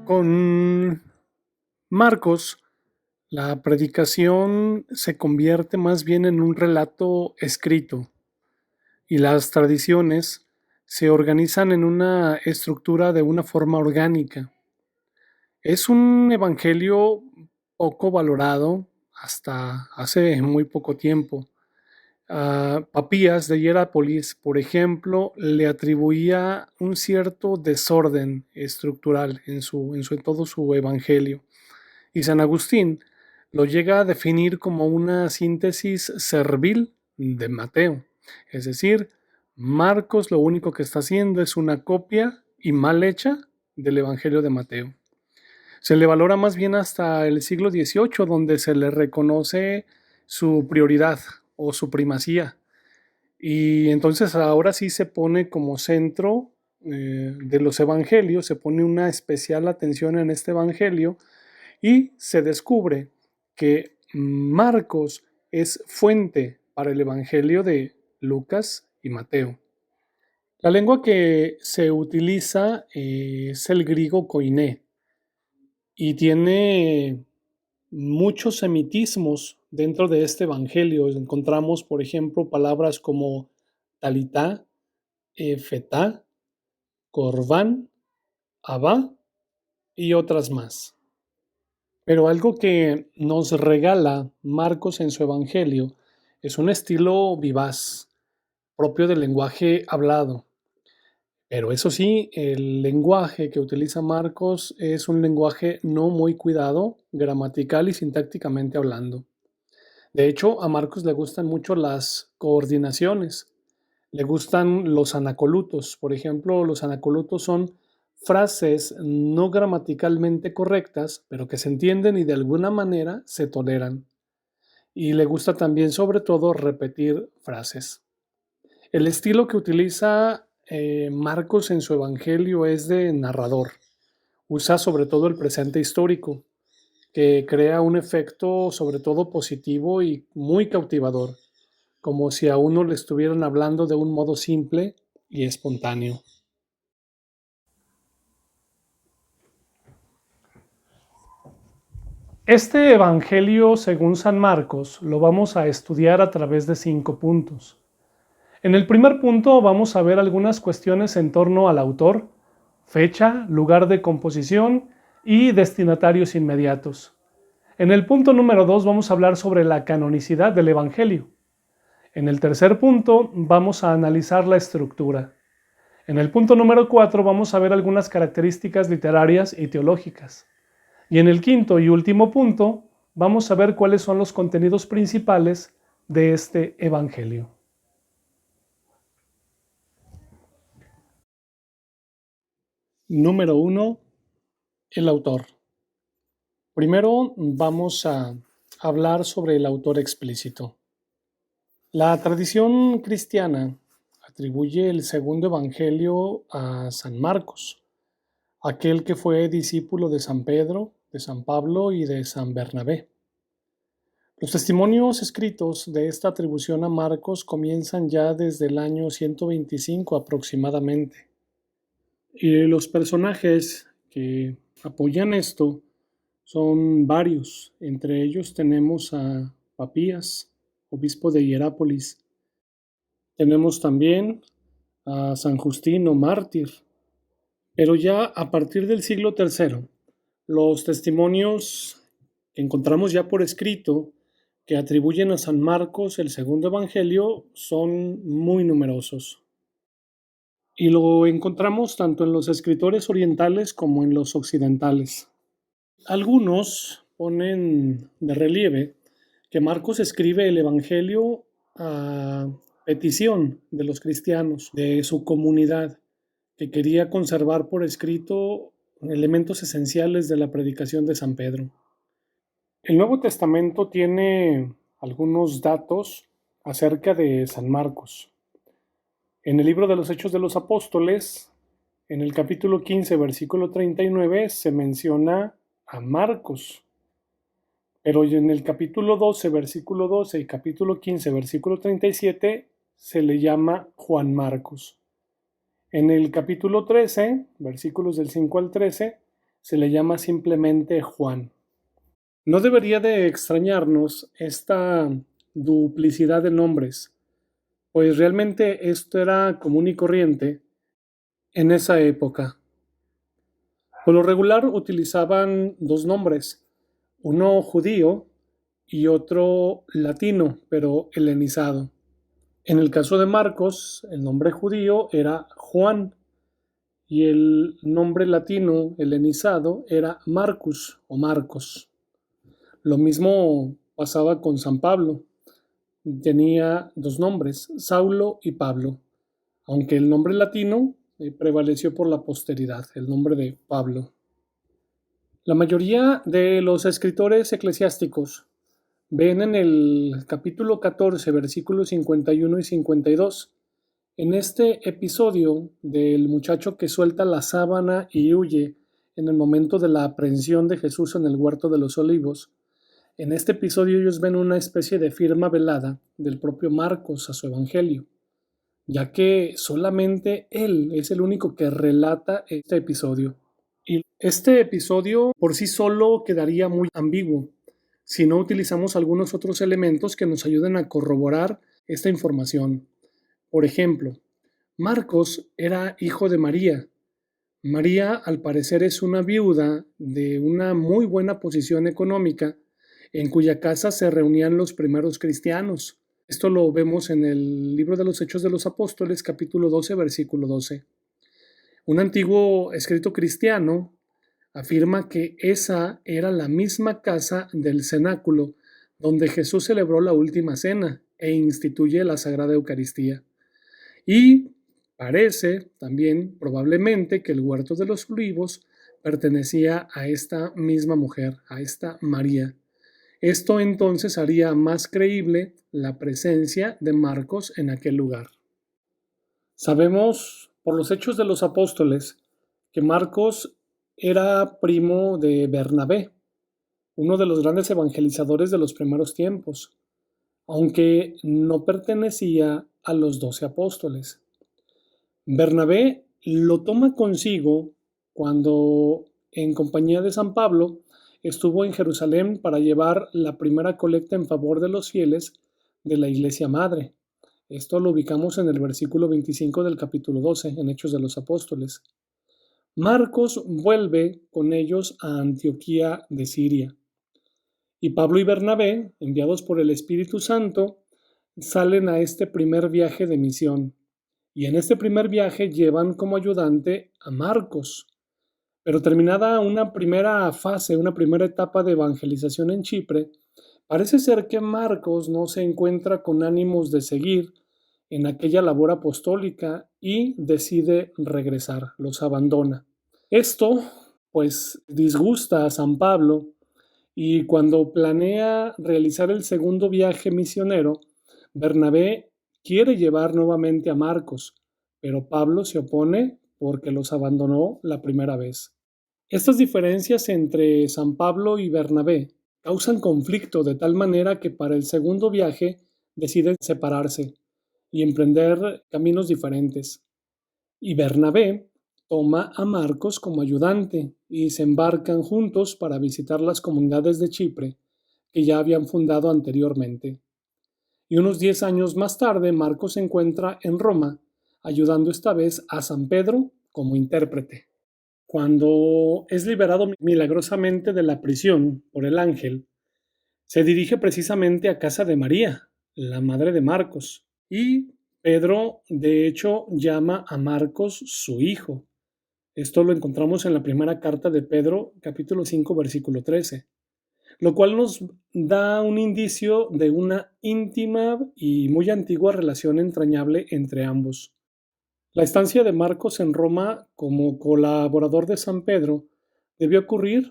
Con Marcos, la predicación se convierte más bien en un relato escrito y las tradiciones se organizan en una estructura de una forma orgánica. Es un evangelio poco valorado hasta hace muy poco tiempo. Papías de Hierápolis, por ejemplo, le atribuía un cierto desorden estructural en todo su evangelio. Y San Agustín lo llega a definir como una síntesis servil de Mateo. Es decir, Marcos lo único que está haciendo es una copia y mal hecha del Evangelio de Mateo. Se le valora más bien hasta el siglo XVIII, donde se le reconoce su prioridad o su primacía. Y entonces ahora sí se pone como centro de los evangelios, se pone una especial atención en este evangelio y se descubre que Marcos es fuente para el Evangelio de Lucas y Mateo. La lengua que se utiliza es el griego koiné y tiene muchos semitismos dentro de este Evangelio. Encontramos, por ejemplo, palabras como talitá, fetá, corbán, abá y otras más. Pero algo que nos regala Marcos en su Evangelio es un estilo vivaz, propio del lenguaje hablado. Pero eso sí, el lenguaje que utiliza Marcos es un lenguaje no muy cuidado, gramatical y sintácticamente hablando. De hecho, a Marcos le gustan mucho las coordinaciones, le gustan los anacolutos. Por ejemplo, los anacolutos son frases no gramaticalmente correctas, pero que se entienden y de alguna manera se toleran. Y le gusta también, sobre todo, repetir frases. El estilo que utiliza Marcos en su Evangelio es de narrador. Usa sobre todo el presente histórico, que crea un efecto sobre todo positivo y muy cautivador, como si a uno le estuvieran hablando de un modo simple y espontáneo. Este Evangelio, según San Marcos, lo vamos a estudiar a través de 5 puntos. En el primer punto vamos a ver algunas cuestiones en torno al autor, fecha, lugar de composición y destinatarios inmediatos. En el punto número 2 vamos a hablar sobre la canonicidad del Evangelio. En el tercer punto vamos a analizar la estructura. En el punto número 4 vamos a ver algunas características literarias y teológicas. Y en el quinto y último punto vamos a ver cuáles son los contenidos principales de este Evangelio. Número 1. El autor. Primero vamos a hablar sobre el autor explícito. La tradición cristiana atribuye el segundo evangelio a San Marcos, aquel que fue discípulo de San Pedro, de San Pablo y de San Bernabé. Los testimonios escritos de esta atribución a Marcos comienzan ya desde el año 125 aproximadamente. Y los personajes que apoyan esto son varios. Entre ellos tenemos a Papías, obispo de Hierápolis. Tenemos también a San Justino, mártir. Pero ya a partir del siglo III, los testimonios que encontramos ya por escrito que atribuyen a San Marcos el segundo evangelio son muy numerosos. Y lo encontramos tanto en los escritores orientales como en los occidentales. Algunos ponen de relieve que Marcos escribe el Evangelio a petición de los cristianos, de su comunidad, que quería conservar por escrito elementos esenciales de la predicación de San Pedro. El Nuevo Testamento tiene algunos datos acerca de San Marcos. En el libro de los Hechos de los Apóstoles, en el capítulo 15, versículo 39, se menciona a Marcos. Pero en el capítulo 12, versículo 12 y capítulo 15, versículo 37, se le llama Juan Marcos. En el capítulo 13, versículos del 5 al 13, se le llama simplemente Juan. No debería de extrañarnos esta duplicidad de nombres, pues realmente esto era común y corriente en esa época. Por lo regular utilizaban dos nombres, uno judío y otro latino, pero helenizado. En el caso de Marcos, el nombre judío era Juan y el nombre latino helenizado era Marcus o Marcos. Lo mismo pasaba con San Pablo. Tenía dos nombres, Saulo y Pablo, aunque el nombre latino prevaleció por la posteridad, el nombre de Pablo. La mayoría de los escritores eclesiásticos ven en el capítulo 14, versículos 51 y 52, en este episodio del muchacho que suelta la sábana y huye en el momento de la aprehensión de Jesús en el huerto de los olivos. En este episodio ellos ven una especie de firma velada del propio Marcos a su evangelio, ya que solamente él es el único que relata este episodio. Y este episodio por sí solo quedaría muy ambiguo si no utilizamos algunos otros elementos que nos ayuden a corroborar esta información. Por ejemplo, Marcos era hijo de María. María, al parecer, es una viuda de una muy buena posición económica en cuya casa se reunían los primeros cristianos. Esto lo vemos en el libro de los Hechos de los Apóstoles, capítulo 12, versículo 12. Un antiguo escrito cristiano afirma que esa era la misma casa del cenáculo donde Jesús celebró la última cena e instituye la Sagrada Eucaristía. Y parece también, probablemente, que el huerto de los olivos pertenecía a esta misma mujer, a esta María. Esto entonces haría más creíble la presencia de Marcos en aquel lugar. Sabemos por los Hechos de los Apóstoles que Marcos era primo de Bernabé, uno de los grandes evangelizadores de los primeros tiempos, aunque no pertenecía a los 12 apóstoles. Bernabé lo toma consigo cuando, en compañía de San Pablo, estuvo en Jerusalén para llevar la primera colecta en favor de los fieles de la Iglesia Madre. Esto lo ubicamos en el versículo 25 del capítulo 12, en Hechos de los Apóstoles. Marcos vuelve con ellos a Antioquía de Siria. Y Pablo y Bernabé, enviados por el Espíritu Santo, salen a este primer viaje de misión. Y en este primer viaje llevan como ayudante a Marcos. Pero terminada una primera fase, una primera etapa de evangelización en Chipre, parece ser que Marcos no se encuentra con ánimos de seguir en aquella labor apostólica y decide regresar, los abandona. Esto, pues, disgusta a San Pablo y cuando planea realizar el segundo viaje misionero, Bernabé quiere llevar nuevamente a Marcos, pero Pablo se opone porque los abandonó la primera vez. Estas diferencias entre San Pablo y Bernabé causan conflicto de tal manera que para el segundo viaje deciden separarse y emprender caminos diferentes. Y Bernabé toma a Marcos como ayudante y se embarcan juntos para visitar las comunidades de Chipre que ya habían fundado anteriormente. Y unos 10 años más tarde, Marcos se encuentra en Roma, ayudando esta vez a San Pedro como intérprete. Cuando es liberado milagrosamente de la prisión por el ángel, se dirige precisamente a casa de María, la madre de Marcos, y Pedro, de hecho, llama a Marcos su hijo. Esto lo encontramos en la primera carta de Pedro, capítulo 5, versículo 13, lo cual nos da un indicio de una íntima y muy antigua relación entrañable entre ambos. La estancia de Marcos en Roma como colaborador de San Pedro debió ocurrir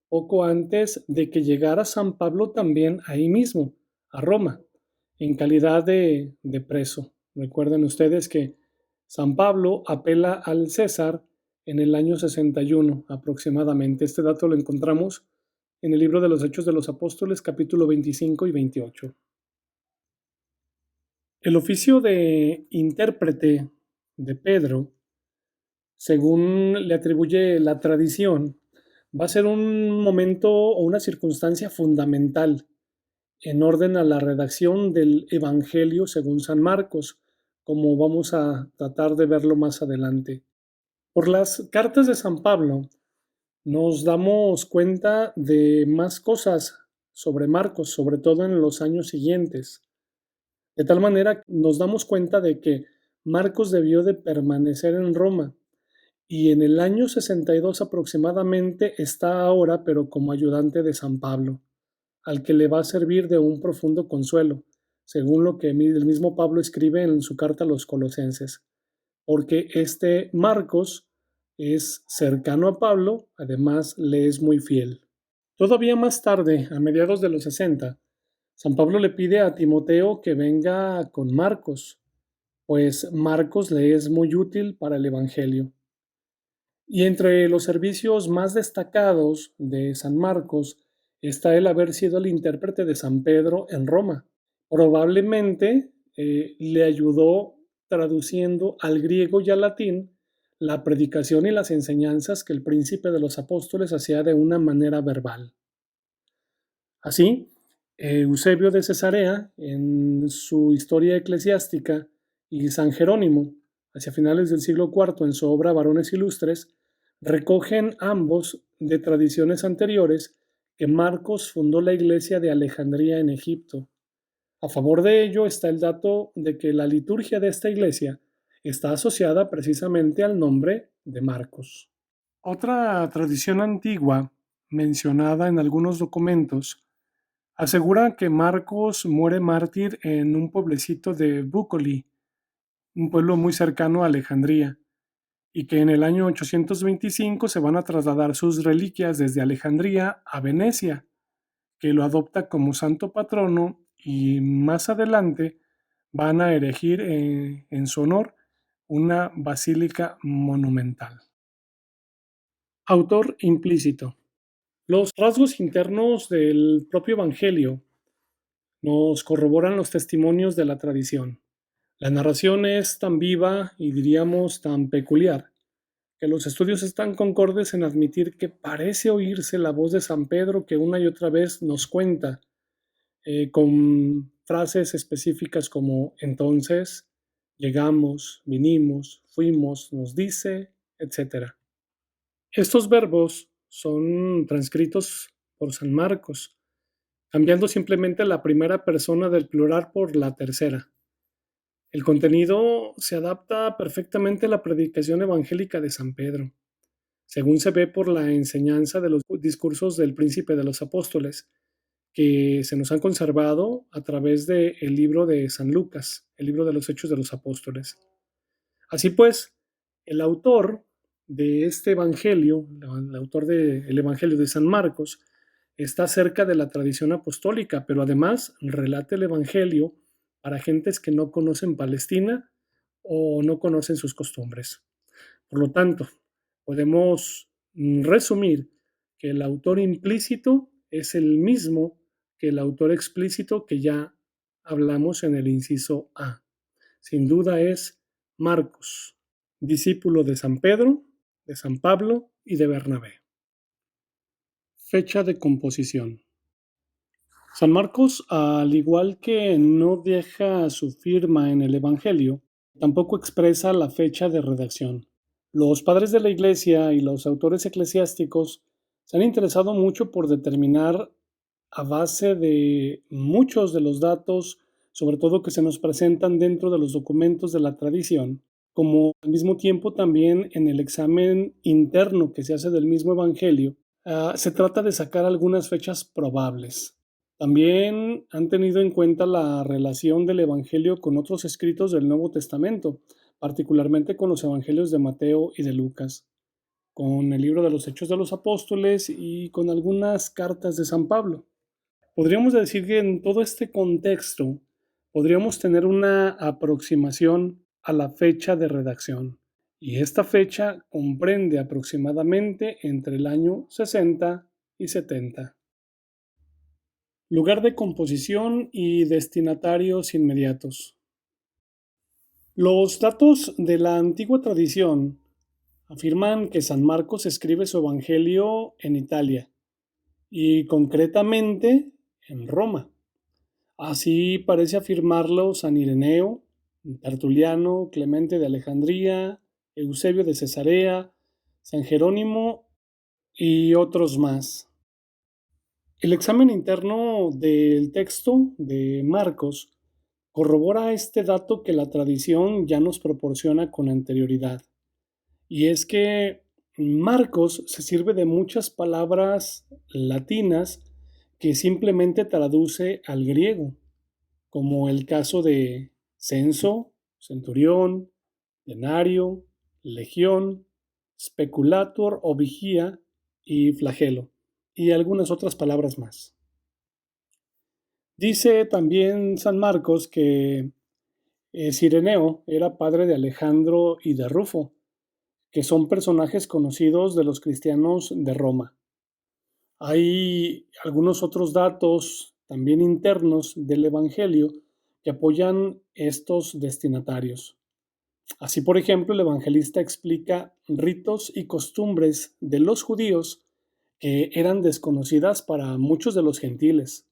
poco antes de que llegara San Pablo también ahí mismo, a Roma, en calidad de preso. Recuerden ustedes que San Pablo apela al César en el año 61 aproximadamente. Este dato lo encontramos en el libro de los Hechos de los Apóstoles, capítulo 25 y 28. El oficio de intérprete de Pedro, según le atribuye la tradición, va a ser un momento o una circunstancia fundamental en orden a la redacción del Evangelio según San Marcos, como vamos a tratar de verlo más adelante. Por las cartas de San Pablo nos damos cuenta de más cosas sobre Marcos, sobre todo en los años siguientes. De tal manera, nos damos cuenta de que Marcos debió de permanecer en Roma y en el año 62 aproximadamente está ahora, pero como ayudante de San Pablo, al que le va a servir de un profundo consuelo, según lo que el mismo Pablo escribe en su carta a los Colosenses, porque este Marcos es cercano a Pablo, además le es muy fiel. Todavía más tarde, a mediados de los 60, San Pablo le pide a Timoteo que venga con Marcos, pues Marcos le es muy útil para el Evangelio. Y entre los servicios más destacados de San Marcos está el haber sido el intérprete de San Pedro en Roma. Probablemente le ayudó traduciendo al griego y al latín la predicación y las enseñanzas que el príncipe de los apóstoles hacía de una manera verbal. Así, Eusebio de Cesarea, en su Historia Eclesiástica, y San Jerónimo, hacia finales del siglo IV, en su obra Varones Ilustres, recogen ambos de tradiciones anteriores que Marcos fundó la iglesia de Alejandría en Egipto. A favor de ello está el dato de que la liturgia de esta iglesia está asociada precisamente al nombre de Marcos. Otra tradición antigua, mencionada en algunos documentos, asegura que Marcos muere mártir en un pueblecito de Búcoli, un pueblo muy cercano a Alejandría, y que en el año 825 se van a trasladar sus reliquias desde Alejandría a Venecia, que lo adopta como santo patrono y más adelante van a erigir en su honor una basílica monumental. Autor implícito. Los rasgos internos del propio Evangelio nos corroboran los testimonios de la tradición. La narración es tan viva y diríamos tan peculiar que los estudios están concordes en admitir que parece oírse la voz de San Pedro que una y otra vez nos cuenta con frases específicas como entonces, llegamos, vinimos, fuimos, nos dice, etc. Estos verbos son transcritos por San Marcos, cambiando simplemente la primera persona del plural por la tercera. El contenido se adapta perfectamente a la predicación evangélica de San Pedro, según se ve por la enseñanza de los discursos del príncipe de los apóstoles, que se nos han conservado a través del libro de San Lucas, el libro de los Hechos de los Apóstoles. Así pues, el autor de este evangelio, el autor del evangelio de San Marcos, está cerca de la tradición apostólica, pero además relata el evangelio para gentes que no conocen Palestina o no conocen sus costumbres. Por lo tanto, podemos resumir que el autor implícito es el mismo que el autor explícito que ya hablamos en el inciso A. Sin duda es Marcos, discípulo de San Pedro, de San Pablo y de Bernabé. Fecha de composición. San Marcos, al igual que no deja su firma en el Evangelio, tampoco expresa la fecha de redacción. Los padres de la Iglesia y los autores eclesiásticos se han interesado mucho por determinar, a base de muchos de los datos, sobre todo que se nos presentan dentro de los documentos de la tradición, como al mismo tiempo también en el examen interno que se hace del mismo Evangelio, se trata de sacar algunas fechas probables. También han tenido en cuenta la relación del Evangelio con otros escritos del Nuevo Testamento, particularmente con los Evangelios de Mateo y de Lucas, con el libro de los Hechos de los Apóstoles y con algunas cartas de San Pablo. Podríamos decir que en todo este contexto podríamos tener una aproximación a la fecha de redacción, y esta fecha comprende aproximadamente entre el año 60 y 70. Lugar de composición y destinatarios inmediatos. Los datos de la antigua tradición Afirman que San Marcos escribe su evangelio en Italia y concretamente en Roma. Así parece afirmarlo San Ireneo, Tertuliano, Clemente de Alejandría, Eusebio de Cesarea, San Jerónimo y otros más. El examen interno del texto de Marcos corrobora este dato que la tradición ya nos proporciona con anterioridad. Y es que Marcos se sirve de muchas palabras latinas que simplemente traduce al griego, como el caso de censo, centurión, denario, legión, speculator o vigía y flagelo, y algunas otras palabras más. Dice también San Marcos que Cireneo era padre de Alejandro y de Rufo, que son personajes conocidos de los cristianos de Roma. Hay algunos otros datos también internos del Evangelio que apoyan estos destinatarios. Así, por ejemplo, el evangelista explica ritos y costumbres de los judíos que eran desconocidas para muchos de los gentiles,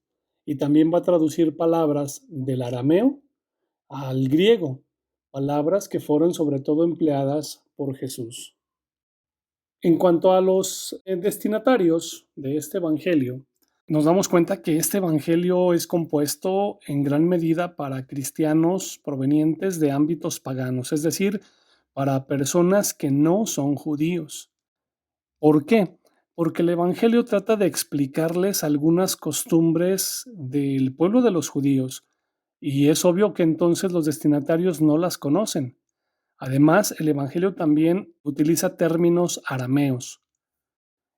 y también va a traducir palabras del arameo al griego, palabras que fueron sobre todo empleadas por Jesús. En cuanto a los destinatarios de este evangelio, nos damos cuenta que este evangelio es compuesto en gran medida para cristianos provenientes de ámbitos paganos, es decir, para personas que no son judíos. ¿Por qué? Porque el evangelio trata de explicarles algunas costumbres del pueblo de los judíos, y es obvio que entonces los destinatarios no las conocen. Además, el evangelio también utiliza términos arameos.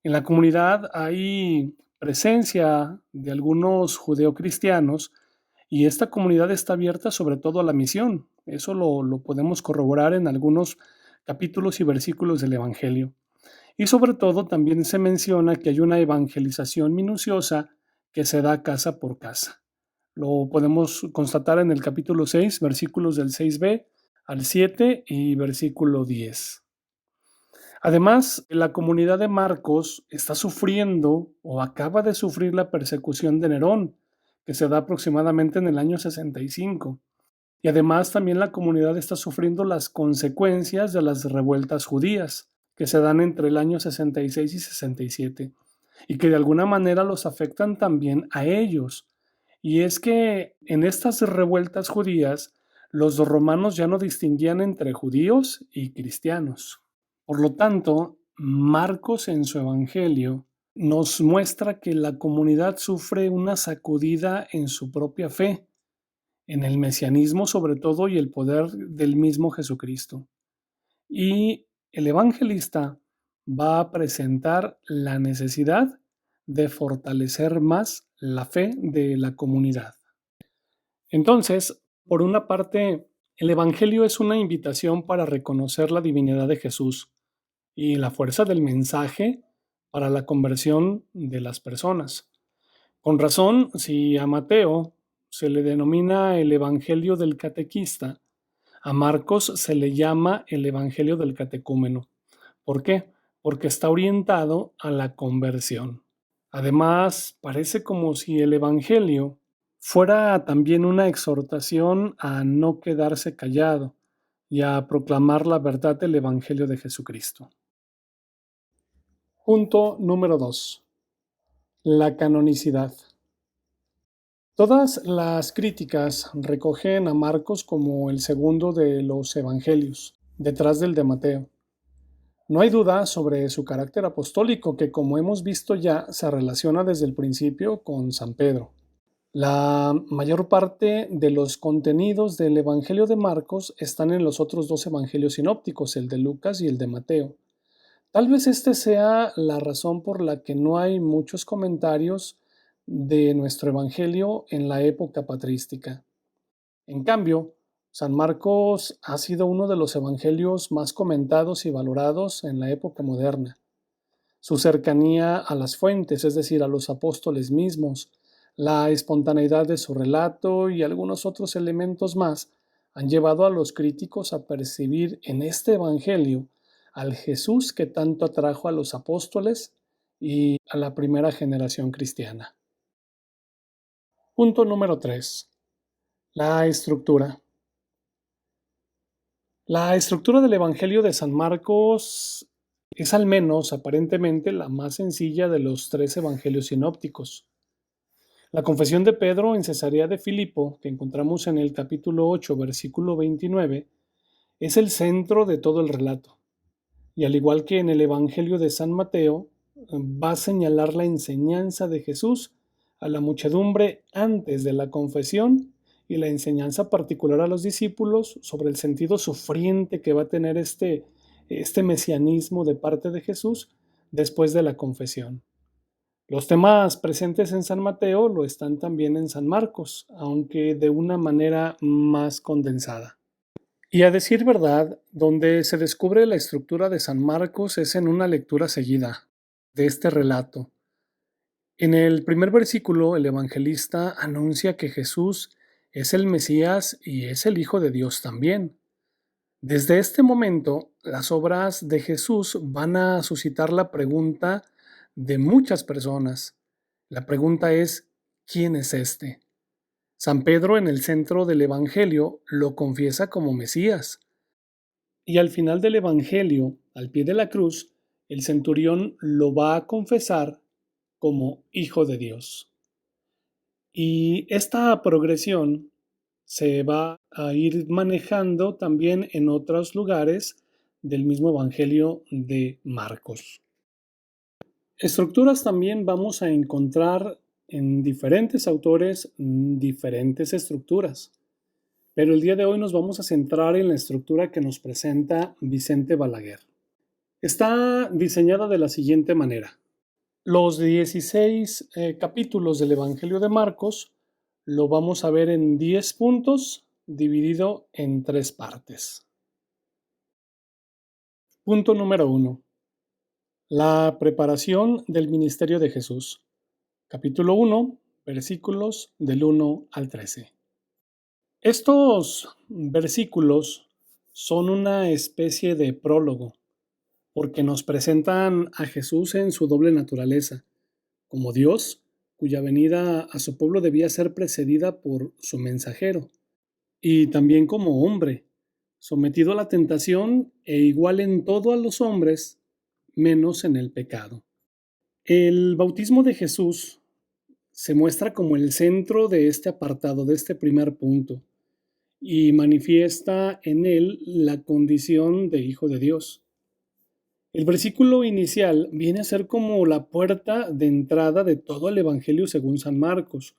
En la comunidad hay presencia de algunos judeocristianos y esta comunidad está abierta sobre todo a la misión. Eso lo podemos corroborar en algunos capítulos y versículos del Evangelio. Y sobre todo también se menciona que hay una evangelización minuciosa que se da casa por casa. Lo podemos constatar en el capítulo 6, versículos del 6b al 7 y versículo 10. Además, la comunidad de Marcos está sufriendo o acaba de sufrir la persecución de Nerón, que se da aproximadamente en el año 65. Y además también la comunidad está sufriendo las consecuencias de las revueltas judías, que se dan entre el año 66 y 67, y que de alguna manera los afectan también a ellos. Y es que en estas revueltas judías, los romanos ya no distinguían entre judíos y cristianos. Por lo tanto, Marcos en su Evangelio nos muestra que la comunidad sufre una sacudida en su propia fe, en el mesianismo sobre todo y el poder del mismo Jesucristo. Y el evangelista va a presentar la necesidad de fortalecer más la fe de la comunidad. Entonces, por una parte, el Evangelio es una invitación para reconocer la divinidad de Jesús y la fuerza del mensaje para la conversión de las personas. Con razón, si a Mateo se le denomina el Evangelio del catequista, a Marcos se le llama el Evangelio del catecúmeno. ¿Por qué? Porque está orientado a la conversión. Además, parece como si el Evangelio fuera también una exhortación a no quedarse callado y a proclamar la verdad del Evangelio de Jesucristo. Punto número 2. La canonicidad. Todas las críticas recogen a Marcos como el segundo de los evangelios, detrás del de Mateo. No hay duda sobre su carácter apostólico que, como hemos visto ya, se relaciona desde el principio con San Pedro. La mayor parte de los contenidos del Evangelio de Marcos están en los otros dos evangelios sinópticos, el de Lucas y el de Mateo. Tal vez este sea la razón por la que no hay muchos comentarios de nuestro Evangelio en la época patrística. En cambio, San Marcos ha sido uno de los evangelios más comentados y valorados en la época moderna. Su cercanía a las fuentes, es decir, a los apóstoles mismos, la espontaneidad de su relato y algunos otros elementos más han llevado a los críticos a percibir en este evangelio al Jesús que tanto atrajo a los apóstoles y a la primera generación cristiana. Punto número 3. La estructura. La estructura del Evangelio de San Marcos es, al menos aparentemente, la más sencilla de los tres evangelios sinópticos. La confesión de Pedro en Cesarea de Filipo, que encontramos en el capítulo 8, versículo 29, es el centro de todo el relato. Y al igual que en el Evangelio de San Mateo, va a señalar la enseñanza de Jesús a la muchedumbre antes de la confesión y la enseñanza particular a los discípulos sobre el sentido sufriente que va a tener este mesianismo de parte de Jesús después de la confesión. Los temas presentes en San Mateo lo están también en San Marcos, aunque de una manera más condensada. Y a decir verdad, donde se descubre la estructura de San Marcos es en una lectura seguida de este relato. En el primer versículo, el evangelista anuncia que Jesús es el Mesías y es el Hijo de Dios también. Desde este momento, las obras de Jesús van a suscitar la pregunta de muchas personas. La pregunta es, ¿quién es este? San Pedro, en el centro del Evangelio, lo confiesa como Mesías. Y al final del Evangelio, al pie de la cruz, el centurión lo va a confesar como Hijo de Dios. Y esta progresión se va a ir manejando también en otros lugares del mismo Evangelio de Marcos. Estructuras también vamos a encontrar en diferentes autores diferentes estructuras, pero el día de hoy nos vamos a centrar en la estructura que nos presenta Vicente Balaguer. Está diseñada de la siguiente manera. Los 16 capítulos del Evangelio de Marcos lo vamos a ver en 10 puntos dividido en 3 partes. Punto número 1. La preparación del ministerio de Jesús. Capítulo 1, versículos del 1 al 13. Estos versículos son una especie de prólogo, porque nos presentan a Jesús en su doble naturaleza, como Dios, cuya venida a su pueblo debía ser precedida por su mensajero, y también como hombre, sometido a la tentación e igual en todo a los hombres, menos en el pecado. El bautismo de Jesús se muestra como el centro de este apartado, de este primer punto, y manifiesta en él la condición de Hijo de Dios. El versículo inicial viene a ser como la puerta de entrada de todo el Evangelio según San Marcos,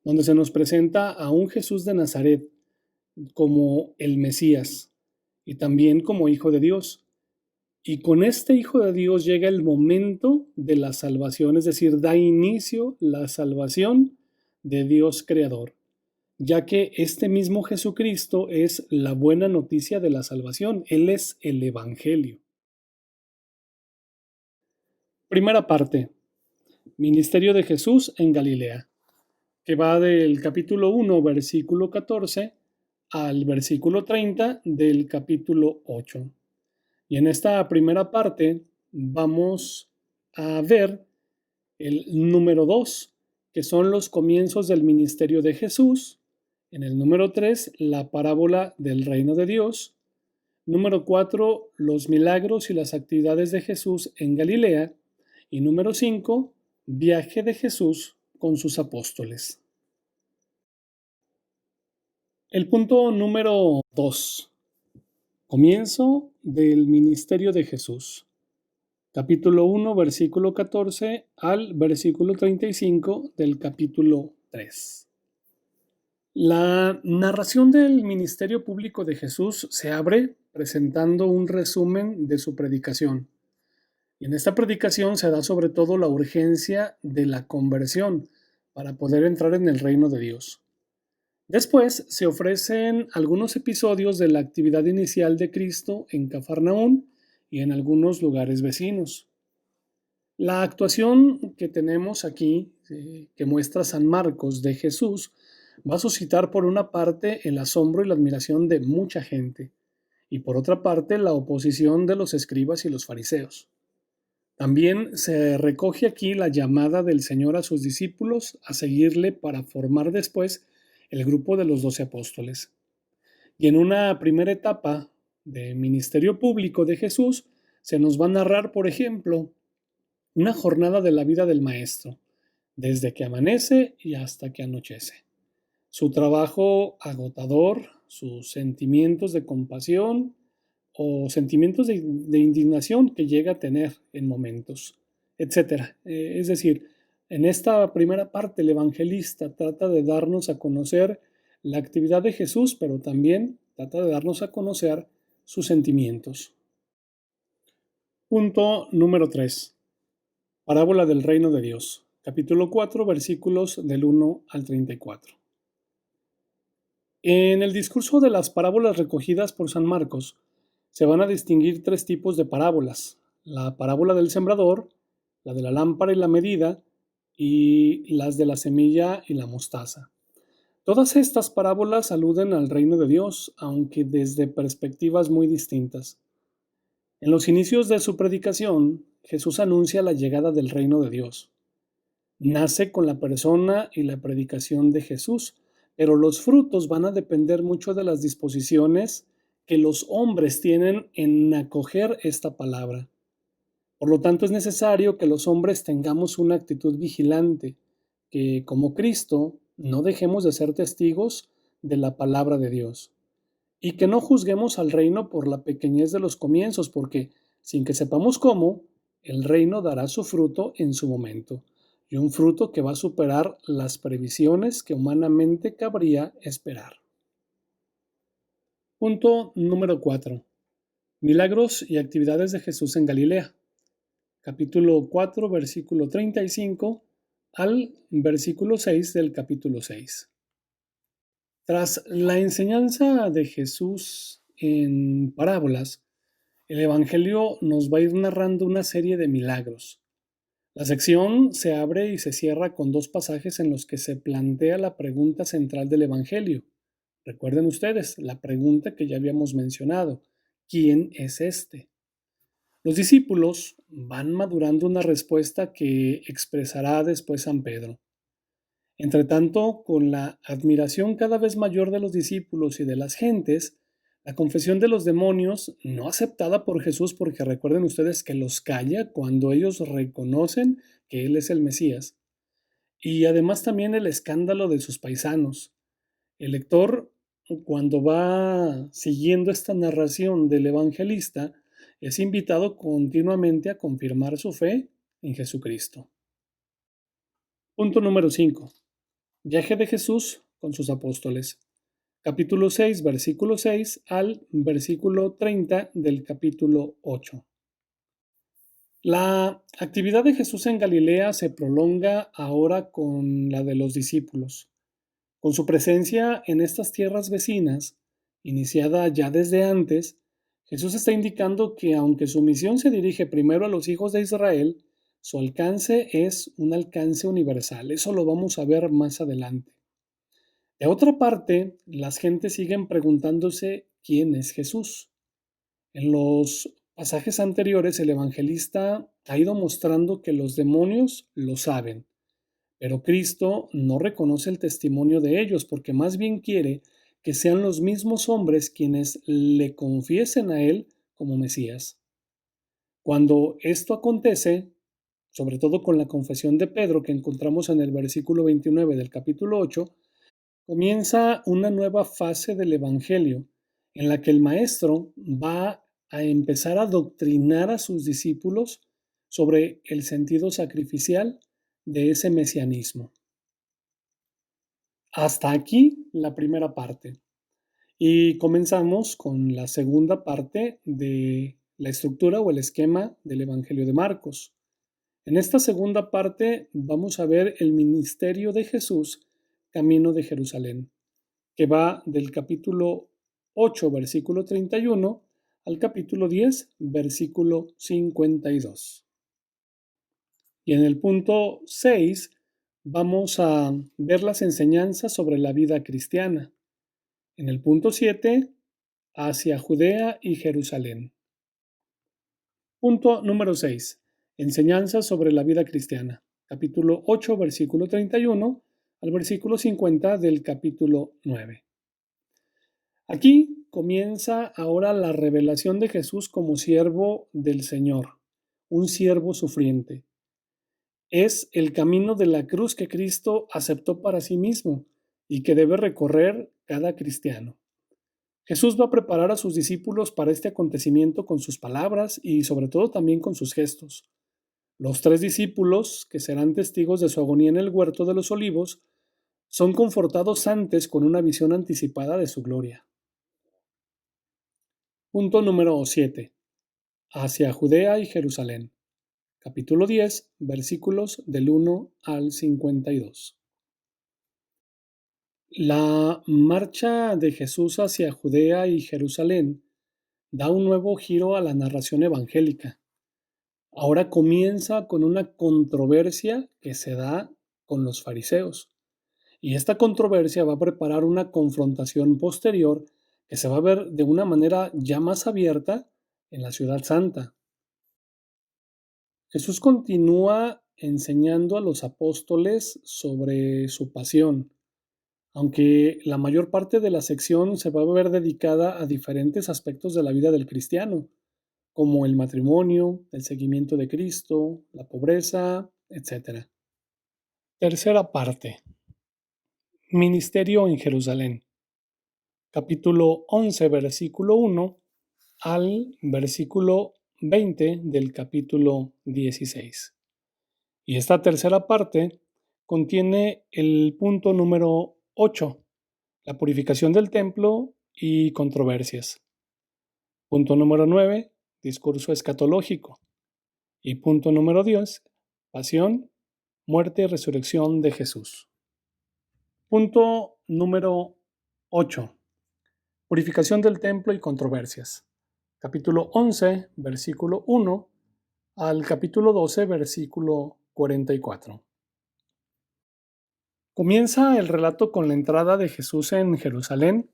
donde se nos presenta a un Jesús de Nazaret como el Mesías y también como Hijo de Dios. Y con este Hijo de Dios llega el momento de la salvación, es decir, da inicio la salvación de Dios Creador, ya que este mismo Jesucristo es la buena noticia de la salvación, Él es el Evangelio. Primera parte, Ministerio de Jesús en Galilea, que va del capítulo 1, versículo 14, al versículo 30 del capítulo 8. Y en esta primera parte vamos a ver el número 2, que son los comienzos del ministerio de Jesús. En el número 3, la parábola del reino de Dios. Número 4, los milagros y las actividades de Jesús en Galilea. Y número 5, viaje de Jesús con sus apóstoles. El punto número 2. Comienzo del ministerio de Jesús. Capítulo 1, versículo 14 al versículo 35 del capítulo 3. La narración del ministerio público de Jesús se abre presentando un resumen de su predicación. Y en esta predicación se da sobre todo la urgencia de la conversión para poder entrar en el reino de Dios. Después se ofrecen algunos episodios de la actividad inicial de Cristo en Cafarnaún y en algunos lugares vecinos. La actuación que tenemos aquí, que muestra San Marcos de Jesús, va a suscitar por una parte el asombro y la admiración de mucha gente, y por otra parte la oposición de los escribas y los fariseos. También se recoge aquí la llamada del Señor a sus discípulos a seguirle para formar después el grupo de los 12 apóstoles. Y en una primera etapa de ministerio público de Jesús se nos va a narrar, por ejemplo, una jornada de la vida del Maestro, desde que amanece y hasta que anochece. Su trabajo agotador, sus sentimientos de compasión o sentimientos de indignación que llega a tener en momentos, etcétera. Es decir, en esta primera parte el evangelista trata de darnos a conocer la actividad de Jesús, pero también trata de darnos a conocer sus sentimientos. Punto número 3. Parábola del reino de Dios. Capítulo 4, versículos del 1 al 34. En el discurso de las parábolas recogidas por San Marcos, se van a distinguir tres tipos de parábolas: la parábola del sembrador, la de la lámpara y la medida, y las de la semilla y la mostaza. Todas estas parábolas aluden al reino de Dios, aunque desde perspectivas muy distintas. En los inicios de su predicación, Jesús anuncia la llegada del reino de Dios. Nace con la persona y la predicación de Jesús, pero los frutos van a depender mucho de las disposiciones que los hombres tienen en acoger esta palabra. Por lo tanto, es necesario que los hombres tengamos una actitud vigilante, que como Cristo no dejemos de ser testigos de la palabra de Dios, y que no juzguemos al reino por la pequeñez de los comienzos, porque sin que sepamos cómo, el reino dará su fruto en su momento, y un fruto que va a superar las previsiones que humanamente cabría esperar. Punto número 4. Milagros y actividades de Jesús en Galilea. Capítulo 4, versículo 35 al versículo 6 del capítulo 6. Tras la enseñanza de Jesús en parábolas, el Evangelio nos va a ir narrando una serie de milagros. La sección se abre y se cierra con dos pasajes en los que se plantea la pregunta central del Evangelio. Recuerden ustedes la pregunta que ya habíamos mencionado: ¿quién es este? Los discípulos van madurando una respuesta que expresará después San Pedro. Entretanto, con la admiración cada vez mayor de los discípulos y de las gentes, la confesión de los demonios, no aceptada por Jesús, porque recuerden ustedes que los calla cuando ellos reconocen que Él es el Mesías, y además también el escándalo de sus paisanos. El lector, cuando va siguiendo esta narración del evangelista, es invitado continuamente a confirmar su fe en Jesucristo. Punto número 5. Viaje de Jesús con sus apóstoles. Capítulo 6, versículo 6 al versículo 30 del capítulo 8. La actividad de Jesús en Galilea se prolonga ahora con la de los discípulos. Con su presencia en estas tierras vecinas, iniciada ya desde antes, Jesús está indicando que aunque su misión se dirige primero a los hijos de Israel, su alcance es un alcance universal. Eso lo vamos a ver más adelante. De otra parte, las gentes siguen preguntándose quién es Jesús. En los pasajes anteriores, el evangelista ha ido mostrando que los demonios lo saben, pero Cristo no reconoce el testimonio de ellos, porque más bien quiere que sean los mismos hombres quienes le confiesen a Él como Mesías. Cuando esto acontece, sobre todo con la confesión de Pedro que encontramos en el versículo 29 del capítulo 8, comienza una nueva fase del Evangelio en la que el Maestro va a empezar a doctrinar a sus discípulos sobre el sentido sacrificial de ese mesianismo. Hasta aquí la primera parte. Y comenzamos con la segunda parte de la estructura o el esquema del Evangelio de Marcos. En esta segunda parte vamos a ver el ministerio de Jesús camino de Jerusalén, que va del capítulo 8, versículo 31, al capítulo 10, versículo 52. Y en el punto 6 vamos a ver las enseñanzas sobre la vida cristiana. En el punto 7, hacia Judea y Jerusalén. Punto número 6. Enseñanzas sobre la vida cristiana. Capítulo 8, versículo 31 al versículo 50 del capítulo 9. Aquí comienza ahora la revelación de Jesús como siervo del Señor, un siervo sufriente. Es el camino de la cruz que Cristo aceptó para sí mismo y que debe recorrer cada cristiano. Jesús va a preparar a sus discípulos para este acontecimiento con sus palabras y sobre todo también con sus gestos. Los 3 discípulos, que serán testigos de su agonía en el huerto de los olivos, son confortados antes con una visión anticipada de su gloria. Punto número 7. Hacia Judea y Jerusalén. Capítulo 10, versículos del 1 al 52. La marcha de Jesús hacia Judea y Jerusalén da un nuevo giro a la narración evangélica. Ahora comienza con una controversia que se da con los fariseos. Y esta controversia va a preparar una confrontación posterior que se va a ver de una manera ya más abierta en la Ciudad Santa. Jesús continúa enseñando a los apóstoles sobre su pasión, aunque la mayor parte de la sección se va a ver dedicada a diferentes aspectos de la vida del cristiano, como el matrimonio, el seguimiento de Cristo, la pobreza, etc. Tercera parte. Ministerio en Jerusalén. Capítulo 11, versículo 1 al versículo 20 del capítulo 16. Y esta tercera parte contiene el punto número 8, la purificación del templo y controversias. Punto número 9, discurso escatológico. Y punto número 10, pasión, muerte y resurrección de Jesús. Punto número 8, purificación del templo y controversias. Capítulo 11, versículo 1 al capítulo 12, versículo 44. Comienza el relato con la entrada de Jesús en Jerusalén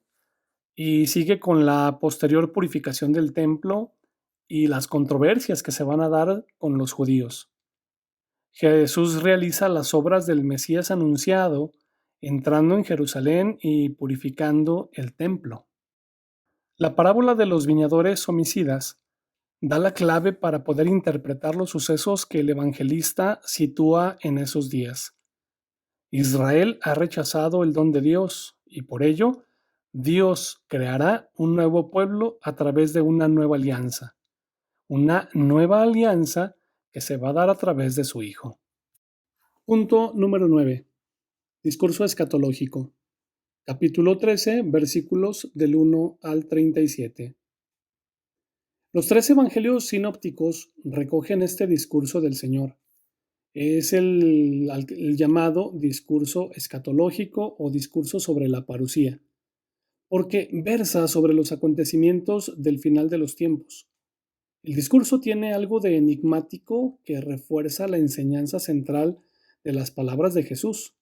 y sigue con la posterior purificación del templo y las controversias que se van a dar con los judíos. Jesús realiza las obras del Mesías anunciado, entrando en Jerusalén y purificando el templo. La parábola de los viñadores homicidas da la clave para poder interpretar los sucesos que el evangelista sitúa en esos días. Israel ha rechazado el don de Dios y por ello Dios creará un nuevo pueblo a través de una nueva alianza que se va a dar a través de su Hijo. Punto número 9. Discurso escatológico. Capítulo 13, versículos del 1 al 37. Los 3 evangelios sinópticos recogen este discurso del Señor. Es el llamado discurso escatológico o discurso sobre la parusía, porque versa sobre los acontecimientos del final de los tiempos. El discurso tiene algo de enigmático que refuerza la enseñanza central de las palabras de Jesús.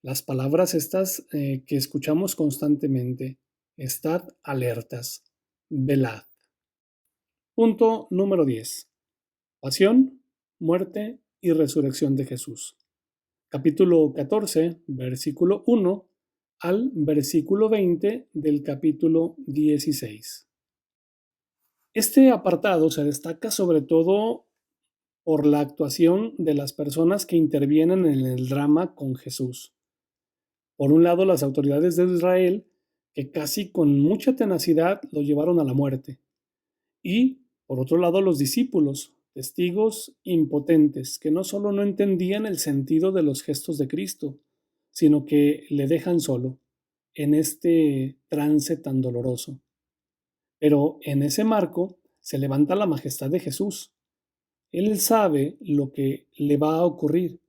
Las palabras estas que escuchamos constantemente. Estad alertas, velad. Punto número 10. Pasión, muerte y resurrección de Jesús. Capítulo 14, versículo 1 al versículo 20 del capítulo 16. Este apartado se destaca sobre todo por la actuación de las personas que intervienen en el drama con Jesús. Por un lado, las autoridades de Israel, que casi con mucha tenacidad lo llevaron a la muerte. Y, por otro lado, los discípulos, testigos impotentes, que no solo no entendían el sentido de los gestos de Cristo, sino que le dejan solo en este trance tan doloroso. Pero en ese marco se levanta la majestad de Jesús. Él sabe lo que le va a ocurrir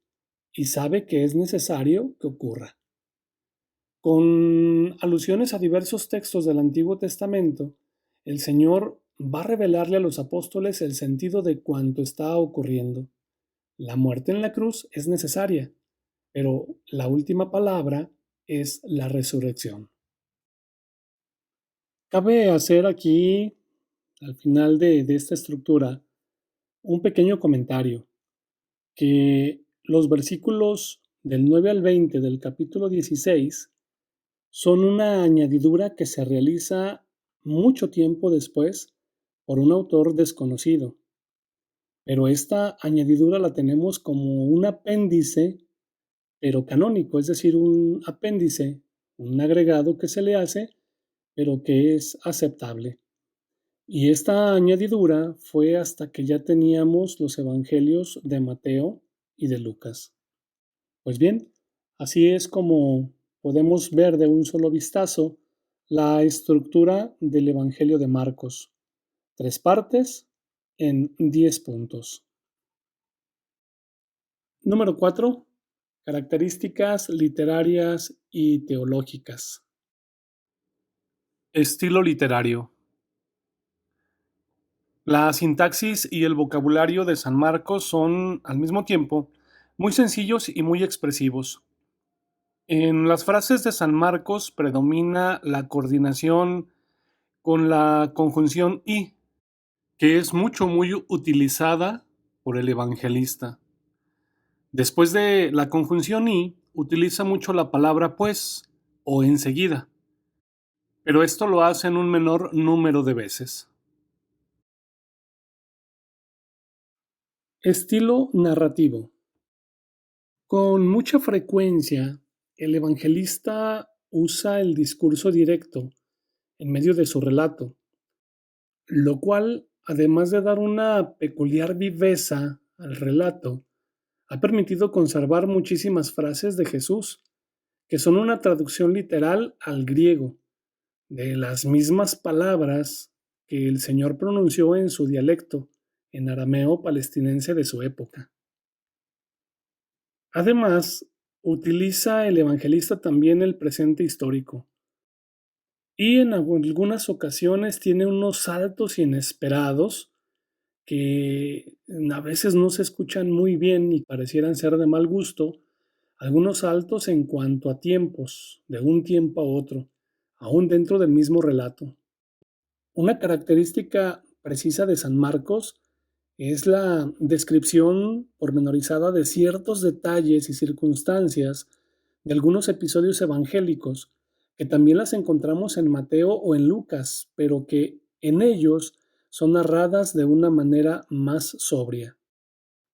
y sabe que es necesario que ocurra. Con alusiones a diversos textos del Antiguo Testamento, el Señor va a revelarle a los apóstoles el sentido de cuanto está ocurriendo. La muerte en la cruz es necesaria, pero la última palabra es la resurrección. Cabe hacer aquí, al final de esta estructura, un pequeño comentario, que los versículos del 9 al 20 del capítulo 16 son una añadidura que se realiza mucho tiempo después por un autor desconocido, pero esta añadidura la tenemos como un apéndice, pero canónico, es decir, un apéndice, un agregado que se le hace, pero que es aceptable. Y esta añadidura fue hasta que ya teníamos los evangelios de Mateo y de Lucas. Pues bien, así es como podemos ver de un solo vistazo la estructura del Evangelio de Marcos. 3 partes en 10 puntos. Número 4. Características literarias y teológicas. Estilo literario. La sintaxis y el vocabulario de San Marcos son, al mismo tiempo, muy sencillos y muy expresivos. En las frases de San Marcos predomina la coordinación con la conjunción y, que es muy utilizada por el evangelista. Después de la conjunción y, utiliza mucho la palabra pues o enseguida, pero esto lo hace en un menor número de veces. Estilo narrativo. Con mucha frecuencia, el evangelista usa el discurso directo en medio de su relato, lo cual, además de dar una peculiar viveza al relato, ha permitido conservar muchísimas frases de Jesús, que son una traducción literal al griego, de las mismas palabras que el Señor pronunció en su dialecto, en arameo palestinense de su época. Además, utiliza el evangelista también el presente histórico, y en algunas ocasiones tiene unos saltos inesperados que a veces no se escuchan muy bien y parecieran ser de mal gusto, algunos saltos en cuanto a tiempos, de un tiempo a otro, aún dentro del mismo relato. Una característica precisa de San Marcos es la descripción pormenorizada de ciertos detalles y circunstancias de algunos episodios evangélicos, que también las encontramos en Mateo o en Lucas, pero que en ellos son narradas de una manera más sobria.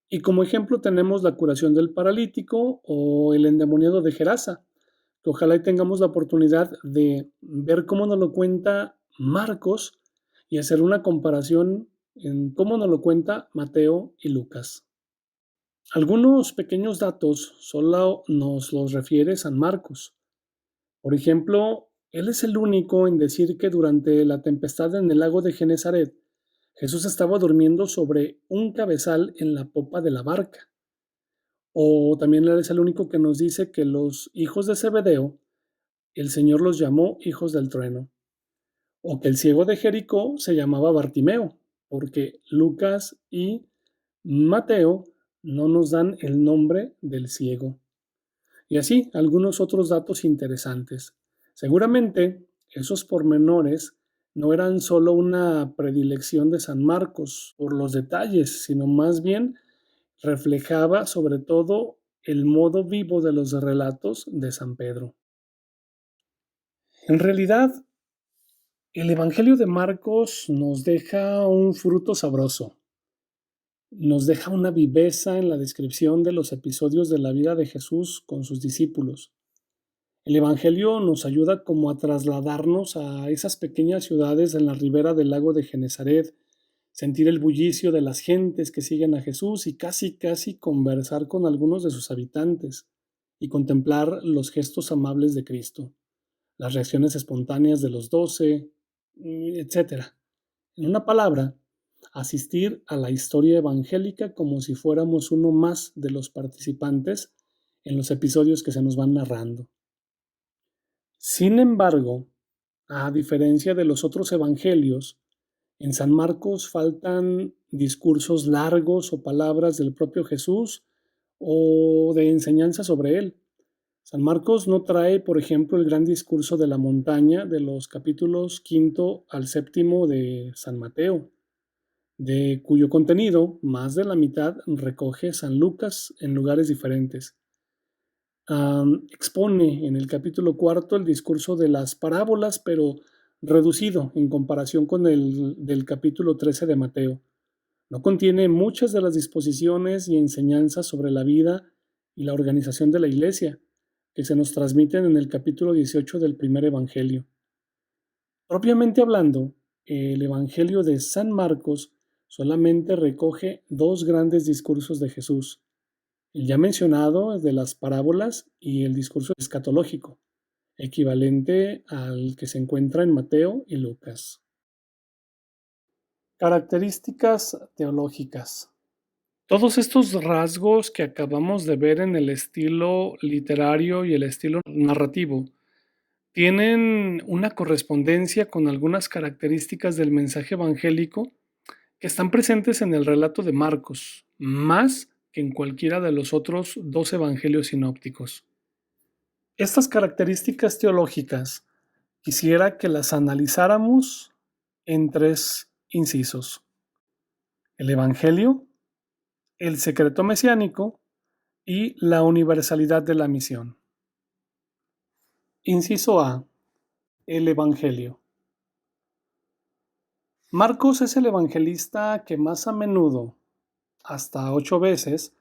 Y como ejemplo tenemos la curación del paralítico o el endemoniado de Gerasa, que ojalá y tengamos la oportunidad de ver cómo nos lo cuenta Marcos y hacer una comparación en cómo nos lo cuenta Mateo y Lucas. Algunos pequeños datos solo nos los refiere San Marcos. Por ejemplo, él es el único en decir que durante la tempestad en el lago de Genesaret, Jesús estaba durmiendo sobre un cabezal en la popa de la barca. O también él es el único que nos dice que los hijos de Zebedeo, el Señor los llamó hijos del trueno. O que el ciego de Jericó se llamaba Bartimeo, porque Lucas y Mateo no nos dan el nombre del ciego. Y así, algunos otros datos interesantes. Seguramente, esos pormenores no eran solo una predilección de San Marcos por los detalles, sino más bien reflejaba sobre todo el modo vivo de los relatos de San Pedro. En realidad, el Evangelio de Marcos nos deja un fruto sabroso, nos deja una viveza en la descripción de los episodios de la vida de Jesús con sus discípulos. El Evangelio nos ayuda como a trasladarnos a esas pequeñas ciudades en la ribera del lago de Genesaret, sentir el bullicio de las gentes que siguen a Jesús y casi conversar con algunos de sus habitantes y contemplar los gestos amables de Cristo, las reacciones espontáneas de los 12, etc. En una palabra, asistir a la historia evangélica como si fuéramos uno más de los participantes en los episodios que se nos van narrando. Sin embargo, a diferencia de los otros evangelios, en San Marcos faltan discursos largos o palabras del propio Jesús o de enseñanza sobre él. San Marcos no trae, por ejemplo, el gran discurso de la montaña de los capítulos quinto al séptimo de San Mateo, de cuyo contenido más de la mitad recoge San Lucas en lugares diferentes. Expone en el capítulo cuarto el discurso de las parábolas, pero reducido en comparación con el del capítulo 13 de Mateo. No contiene muchas de las disposiciones y enseñanzas sobre la vida y la organización de la Iglesia que se nos transmiten en el capítulo 18 del primer Evangelio. Propiamente hablando, el Evangelio de San Marcos solamente recoge dos grandes discursos de Jesús, el ya mencionado de las parábolas y el discurso escatológico, equivalente al que se encuentra en Mateo y Lucas. Características teológicas. Todos estos rasgos que acabamos de ver en el estilo literario y el estilo narrativo tienen una correspondencia con algunas características del mensaje evangélico que están presentes en el relato de Marcos, más que en cualquiera de los otros dos evangelios sinópticos. Estas características teológicas quisiera que las analizáramos en tres incisos: el evangelio, el secreto mesiánico y la universalidad de la misión. Inciso A. El evangelio. Marcos es el evangelista que más a menudo, hasta 8 veces,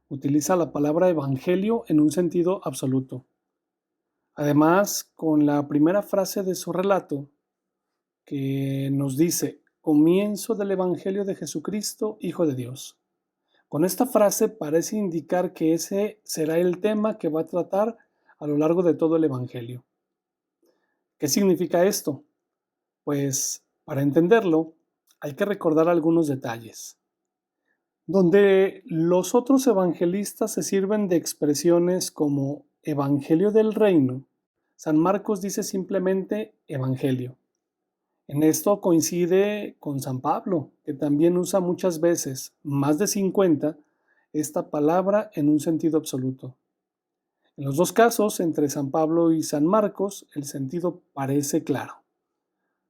utiliza la palabra evangelio en un sentido absoluto. Además, con la primera frase de su relato, que nos dice: comienzo del evangelio de Jesucristo, Hijo de Dios. Con esta frase parece indicar que ese será el tema que va a tratar a lo largo de todo el evangelio. ¿Qué significa esto? Pues, para entenderlo, hay que recordar algunos detalles. Donde los otros evangelistas se sirven de expresiones como Evangelio del Reino, San Marcos dice simplemente Evangelio. En esto coincide con San Pablo, que también usa muchas veces, más de 50, esta palabra en un sentido absoluto. En los dos casos, entre San Pablo y San Marcos, el sentido parece claro.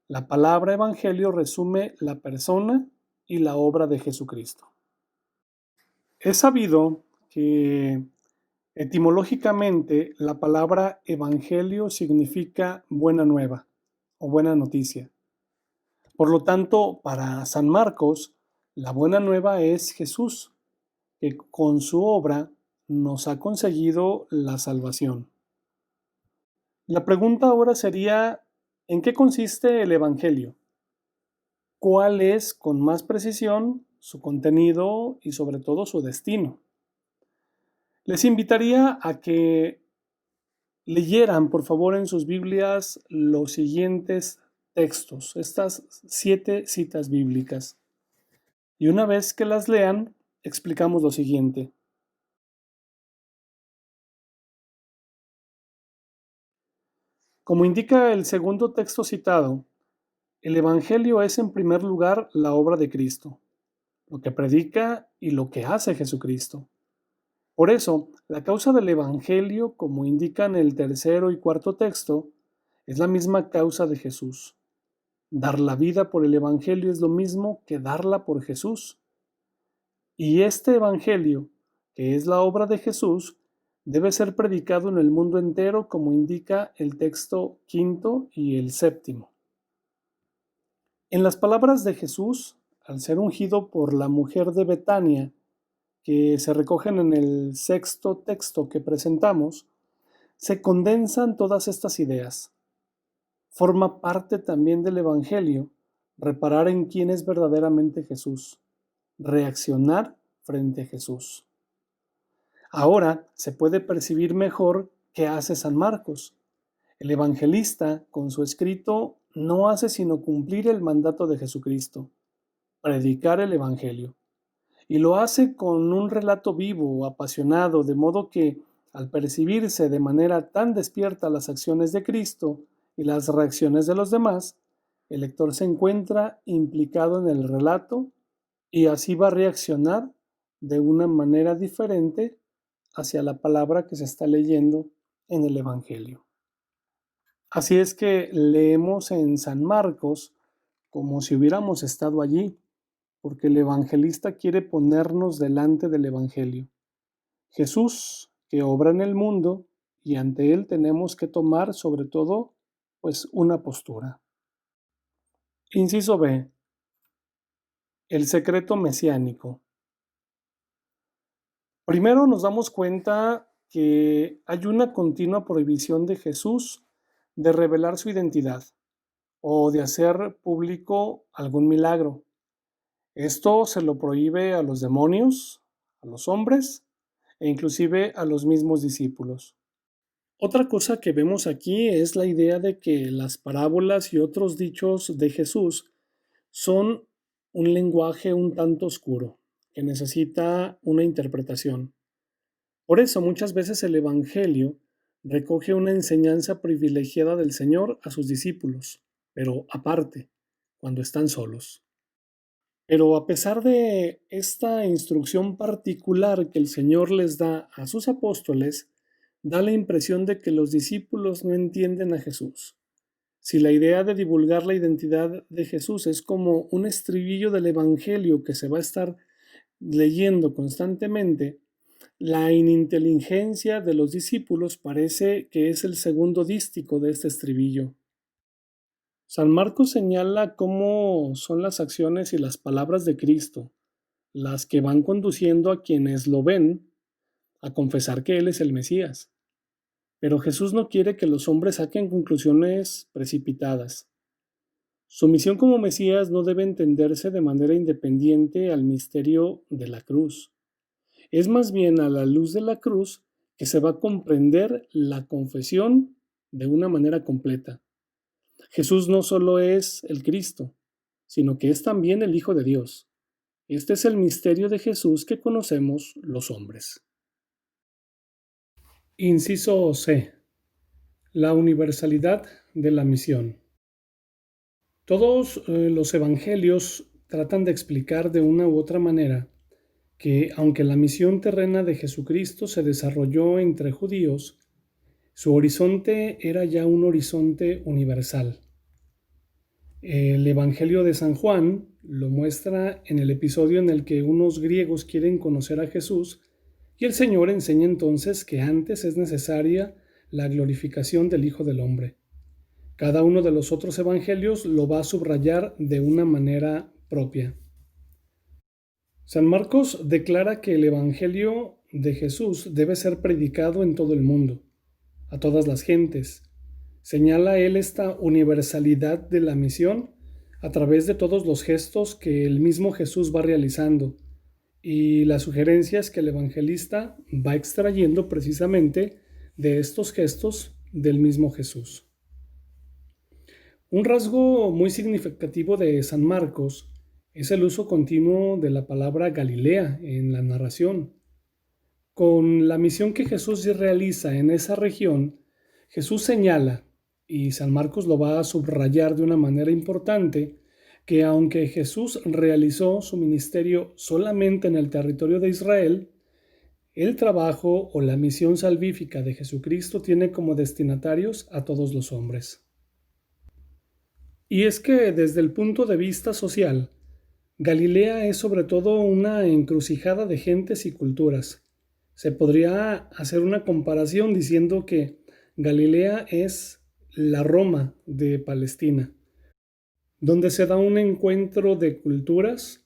La palabra evangelio resume la persona y la obra de Jesucristo. Es sabido que etimológicamente la palabra evangelio significa buena nueva o buena noticia. Por lo tanto, para San Marcos, la buena nueva es Jesús, que con su obra nos ha conseguido la salvación. La pregunta ahora sería: ¿en qué consiste el evangelio? ¿Cuál es, con más precisión, su contenido y sobre todo su destino? Les invitaría a que leyeran, por favor, en sus Biblias los siguientes textos, estas 7 citas bíblicas. Y una vez que las lean, explicamos lo siguiente. Como indica el segundo texto citado, el Evangelio es en primer lugar la obra de Cristo, lo que predica y lo que hace Jesucristo. Por eso, la causa del Evangelio, como indican el tercero y cuarto texto, es la misma causa de Jesús. Dar la vida por el Evangelio es lo mismo que darla por Jesús. Y este Evangelio, que es la obra de Jesús, debe ser predicado en el mundo entero, como indica el texto quinto y el séptimo. En las palabras de Jesús, al ser ungido por la mujer de Betania, que se recogen en el sexto texto que presentamos, se condensan todas estas ideas. Forma parte también del Evangelio reparar en quién es verdaderamente Jesús, reaccionar frente a Jesús. Ahora se puede percibir mejor qué hace San Marcos. El evangelista, con su escrito, no hace sino cumplir el mandato de Jesucristo, predicar el Evangelio. Y lo hace con un relato vivo, apasionado, de modo que, al percibirse de manera tan despierta las acciones de Cristo y las reacciones de los demás, el lector se encuentra implicado en el relato y así va a reaccionar de una manera diferente hacia la palabra que se está leyendo en el Evangelio. Así es que leemos en San Marcos como si hubiéramos estado allí, porque el evangelista quiere ponernos delante del Evangelio. Jesús, que obra en el mundo, y ante él tenemos que tomar sobre todo, pues, una postura. Inciso B. El secreto mesiánico. Primero nos damos cuenta que hay una continua prohibición de Jesús de revelar su identidad o de hacer público algún milagro. Esto se lo prohíbe a los demonios, a los hombres e inclusive a los mismos discípulos. Otra cosa que vemos aquí es la idea de que las parábolas y otros dichos de Jesús son un lenguaje un tanto oscuro, que necesita una interpretación. Por eso muchas veces el Evangelio recoge una enseñanza privilegiada del Señor a sus discípulos, pero aparte, cuando están solos. Pero a pesar de esta instrucción particular que el Señor les da a sus apóstoles, da la impresión de que los discípulos no entienden a Jesús. Si la idea de divulgar la identidad de Jesús es como un estribillo del Evangelio que se va a estar leyendo constantemente, la ininteligencia de los discípulos parece que es el segundo dístico de este estribillo. San Marcos señala cómo son las acciones y las palabras de Cristo las que van conduciendo a quienes lo ven a confesar que Él es el Mesías. Pero Jesús no quiere que los hombres saquen conclusiones precipitadas. Su misión como Mesías no debe entenderse de manera independiente al misterio de la cruz. Es más bien a la luz de la cruz que se va a comprender la confesión de una manera completa. Jesús no solo es el Cristo, sino que es también el Hijo de Dios. Este es el misterio de Jesús que conocemos los hombres. Inciso C. La universalidad de la misión. Todos los evangelios tratan de explicar de una u otra manera que, aunque la misión terrena de Jesucristo se desarrolló entre judíos, su horizonte era ya un horizonte universal. El Evangelio de San Juan lo muestra en el episodio en el que unos griegos quieren conocer a Jesús y el Señor enseña entonces que antes es necesaria la glorificación del Hijo del Hombre. Cada uno de los otros evangelios lo va a subrayar de una manera propia. San Marcos declara que el Evangelio de Jesús debe ser predicado en todo el mundo, a todas las gentes. Señala él esta universalidad de la misión a través de todos los gestos que el mismo Jesús va realizando y las sugerencias que el evangelista va extrayendo precisamente de estos gestos del mismo Jesús. Un rasgo muy significativo de San Marcos es el uso continuo de la palabra Galilea en la narración. Con la misión que Jesús realiza en esa región, Jesús señala, y San Marcos lo va a subrayar de una manera importante, que aunque Jesús realizó su ministerio solamente en el territorio de Israel, el trabajo o la misión salvífica de Jesucristo tiene como destinatarios a todos los hombres. Y es que desde el punto de vista social, Galilea es sobre todo una encrucijada de gentes y culturas. Se podría hacer una comparación diciendo que Galilea es la Roma de Palestina, donde se da un encuentro de culturas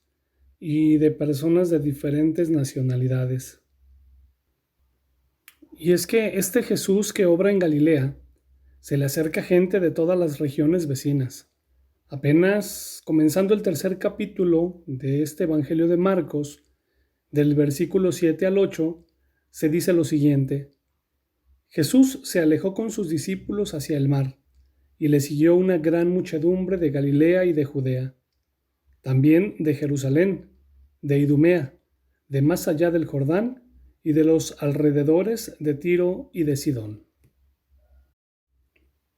y de personas de diferentes nacionalidades. Y es que este Jesús que obra en Galilea se le acerca gente de todas las regiones vecinas. Apenas comenzando el tercer capítulo de este Evangelio de Marcos, del versículo 7 al 8, se dice lo siguiente: Jesús se alejó con sus discípulos hacia el mar, y le siguió una gran muchedumbre de Galilea y de Judea, también de Jerusalén, de Idumea, de más allá del Jordán y de los alrededores de Tiro y de Sidón.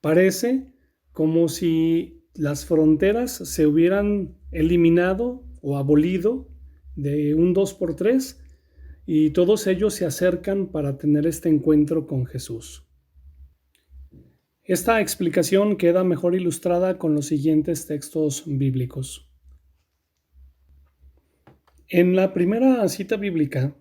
Parece como si las fronteras se hubieran eliminado o abolido de un 2x3 y todos ellos se acercan para tener este encuentro con Jesús. Esta explicación queda mejor ilustrada con los siguientes textos bíblicos. En la primera cita bíblica,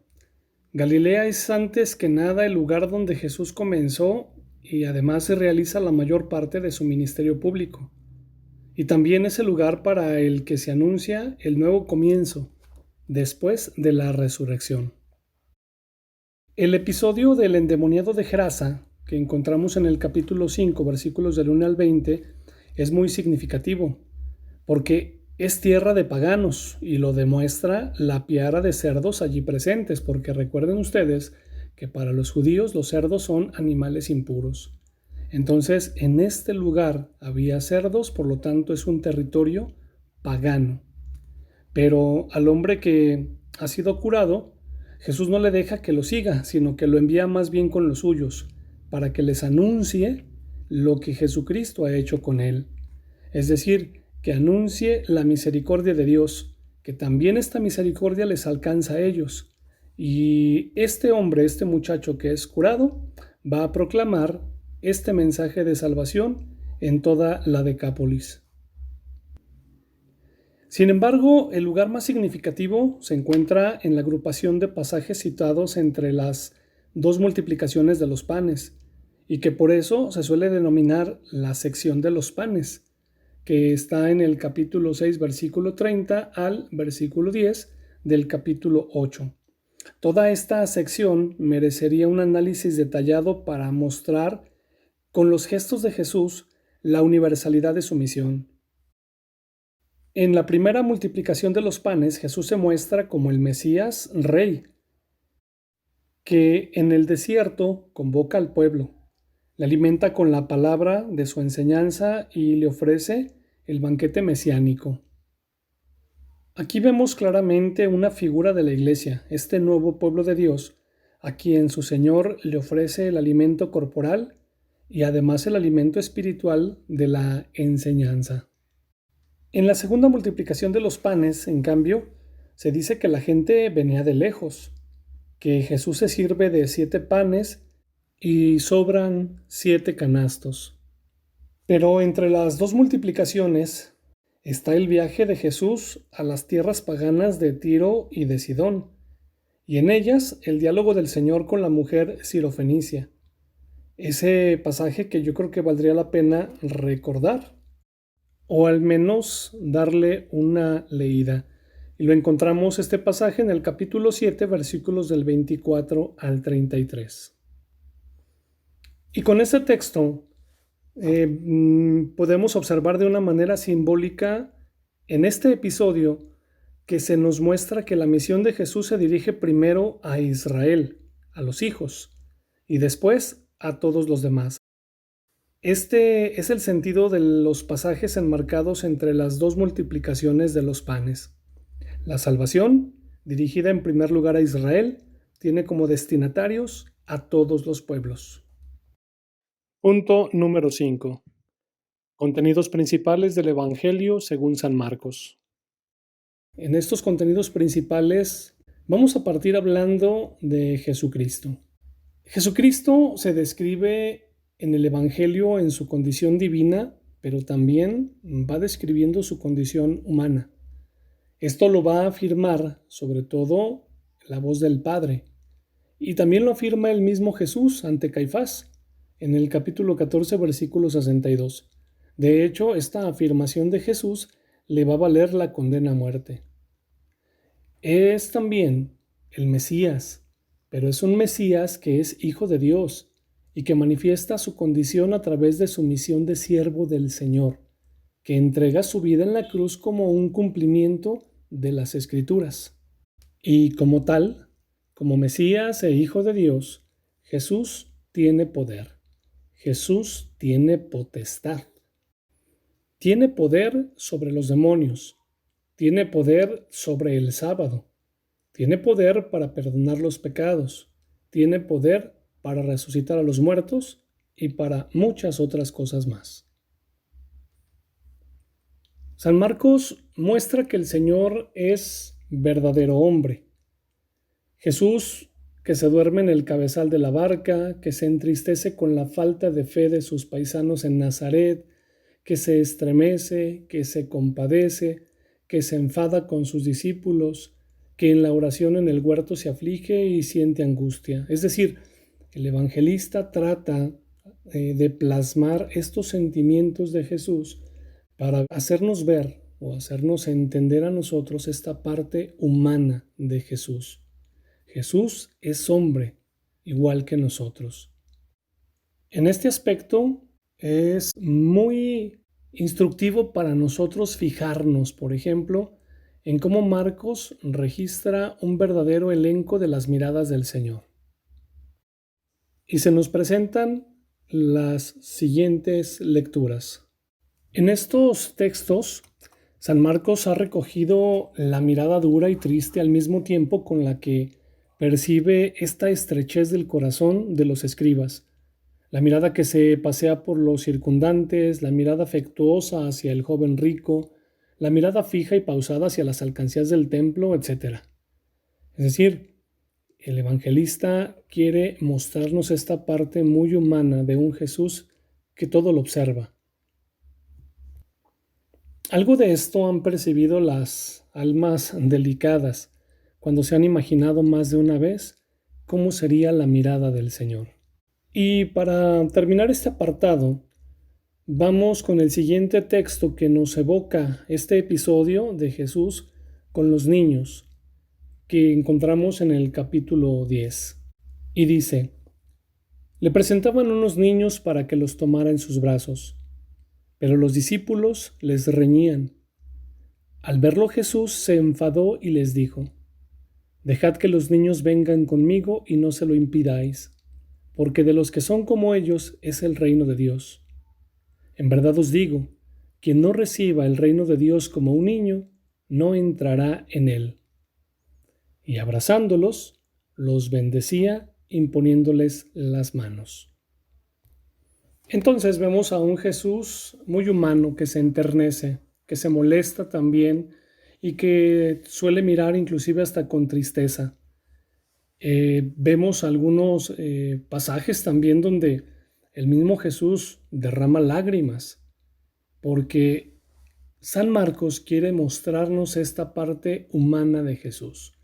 Galilea es antes que nada el lugar donde Jesús comenzó y además se realiza la mayor parte de su ministerio público. Y también es el lugar para el que se anuncia el nuevo comienzo, después de la resurrección. El episodio del endemoniado de Gerasa, que encontramos en el capítulo 5, versículos del 1 al 20, es muy significativo, porque es tierra de paganos y lo demuestra la piara de cerdos allí presentes, porque recuerden ustedes que para los judíos los cerdos son animales impuros. Entonces, en este lugar había cerdos, por lo tanto es un territorio pagano. Pero al hombre que ha sido curado, Jesús no le deja que lo siga, sino que lo envía más bien con los suyos, para que les anuncie lo que Jesucristo ha hecho con él. Es decir, que anuncie la misericordia de Dios, que también esta misericordia les alcanza a ellos. Y este hombre, este muchacho que es curado, va a proclamar este mensaje de salvación en toda la Decápolis. Sin embargo, el lugar más significativo se encuentra en la agrupación de pasajes citados entre las dos multiplicaciones de los panes, y que por eso se suele denominar la sección de los panes, que está en el capítulo 6, versículo 30 al versículo 10 del capítulo 8. Toda esta sección merecería un análisis detallado para mostrar con los gestos de Jesús la universalidad de su misión. En la primera multiplicación de los panes, Jesús se muestra como el Mesías Rey, que en el desierto convoca al pueblo, le alimenta con la palabra de su enseñanza y le ofrece el banquete mesiánico. Aquí vemos claramente una figura de la iglesia, este nuevo pueblo de Dios, a quien su Señor le ofrece el alimento corporal y además el alimento espiritual de la enseñanza. En la segunda multiplicación de los panes, en cambio, se dice que la gente venía de lejos, que Jesús se sirve de 7 panes y sobran 7 canastos. Pero entre las dos multiplicaciones está el viaje de Jesús a las tierras paganas de Tiro y de Sidón, y en ellas el diálogo del Señor con la mujer sirofenicia. Ese pasaje que yo creo que valdría la pena recordar, o al menos darle una leída. Y lo encontramos este pasaje en el capítulo 7, versículos del 24 al 33. Y con este texto podemos observar de una manera simbólica en este episodio que se nos muestra que la misión de Jesús se dirige primero a Israel, a los hijos, y después a todos los demás. Este es el sentido de los pasajes enmarcados entre las dos multiplicaciones de los panes. La salvación, dirigida en primer lugar a Israel, tiene como destinatarios a todos los pueblos. Punto número 5. Contenidos principales del Evangelio según San Marcos. En estos contenidos principales vamos a partir hablando de Jesucristo. Jesucristo se describe en el Evangelio en su condición divina, pero también va describiendo su condición humana. Esto lo va a afirmar sobre todo la voz del Padre, y también lo afirma el mismo Jesús ante Caifás en el capítulo 14, versículo 62. De hecho, esta afirmación de Jesús le va a valer la condena a muerte. Es también el Mesías, pero es un Mesías que es hijo de Dios y que manifiesta su condición a través de su misión de siervo del Señor, que entrega su vida en la cruz como un cumplimiento de las Escrituras. Y como tal, como Mesías e hijo de Dios, Jesús tiene poder. Jesús tiene potestad. Tiene poder sobre los demonios. Tiene poder sobre el sábado. Tiene poder para perdonar los pecados. Tiene poder para resucitar a los muertos y para muchas otras cosas más. San Marcos muestra que el Señor es verdadero hombre. Jesús que se duerme en el cabezal de la barca, que se entristece con la falta de fe de sus paisanos en Nazaret, que se estremece, que se compadece, que se enfada con sus discípulos, que en la oración en el huerto se aflige y siente angustia. Es decir, el evangelista trata de plasmar estos sentimientos de Jesús para hacernos ver o hacernos entender a nosotros esta parte humana de Jesús. Jesús es hombre, igual que nosotros. En este aspecto es muy instructivo para nosotros fijarnos, por ejemplo, en cómo Marcos registra un verdadero elenco de las miradas del Señor. Y se nos presentan las siguientes lecturas. En estos textos, San Marcos ha recogido la mirada dura y triste al mismo tiempo con la que percibe esta estrechez del corazón de los escribas, la mirada que se pasea por los circundantes, la mirada afectuosa hacia el joven rico, la mirada fija y pausada hacia las alcancías del templo, etc. Es decir, el evangelista quiere mostrarnos esta parte muy humana de un Jesús que todo lo observa. Algo de esto han percibido las almas delicadas cuando se han imaginado más de una vez cómo sería la mirada del Señor. Y para terminar este apartado, vamos con el siguiente texto que nos evoca este episodio de Jesús con los niños, que encontramos en el capítulo 10. Y dice: le presentaban unos niños para que los tomara en sus brazos, pero los discípulos les reñían. Al verlo Jesús se enfadó y les dijo: dejad que los niños vengan conmigo y no se lo impidáis, porque de los que son como ellos es el reino de Dios. En verdad os digo, quien no reciba el reino de Dios como un niño, no entrará en él. Y abrazándolos, los bendecía imponiéndoles las manos. Entonces vemos a un Jesús muy humano que se enternece, que se molesta también y que suele mirar inclusive hasta con tristeza. Vemos algunos pasajes también donde el mismo Jesús derrama lágrimas, porque San Marcos quiere mostrarnos esta parte humana de Jesús.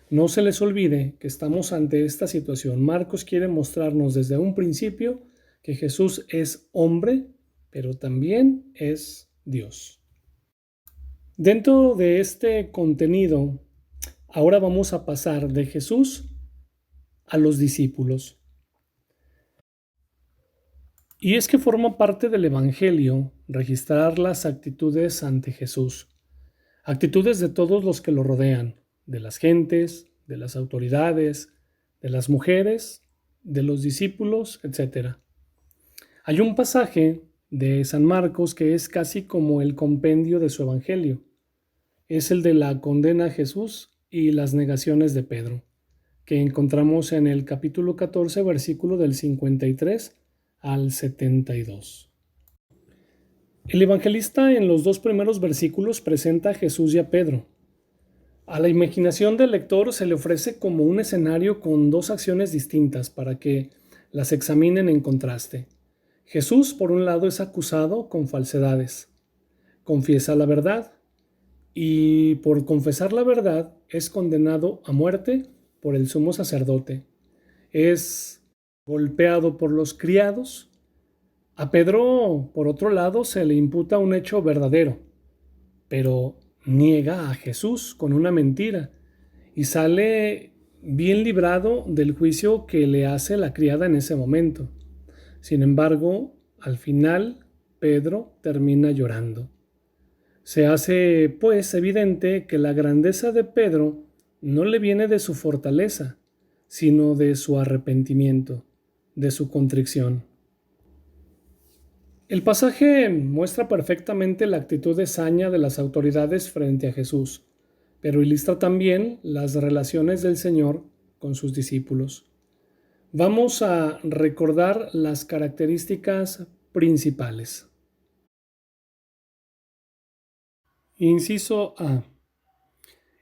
No se les olvide que estamos ante esta situación. Marcos quiere mostrarnos desde un principio que Jesús es hombre, pero también es Dios. Dentro de este contenido, ahora vamos a pasar de Jesús a los discípulos. Y es que forma parte del Evangelio registrar las actitudes ante Jesús, actitudes de todos los que lo rodean, de las gentes, de las autoridades, de las mujeres, de los discípulos, etc. Hay un pasaje de San Marcos que es casi como el compendio de su Evangelio. Es el de la condena a Jesús y las negaciones de Pedro, que encontramos en el capítulo 14, versículo del 53 al 72. El evangelista en los dos primeros versículos presenta a Jesús y a Pedro. A la imaginación del lector se le ofrece como un escenario con dos acciones distintas para que las examinen en contraste. Jesús, por un lado, es acusado con falsedades, confiesa la verdad y por confesar la verdad es condenado a muerte por el sumo sacerdote. Es golpeado por los criados. A Pedro, por otro lado, se le imputa un hecho verdadero, pero niega a Jesús con una mentira y sale bien librado del juicio que le hace la criada en ese momento. Sin embargo, al final, Pedro termina llorando. Se hace, pues, evidente que la grandeza de Pedro no le viene de su fortaleza, sino de su arrepentimiento, de su contrición. El pasaje muestra perfectamente la actitud de saña de las autoridades frente a Jesús, pero ilustra también las relaciones del Señor con sus discípulos. Vamos a recordar las características principales. Inciso A.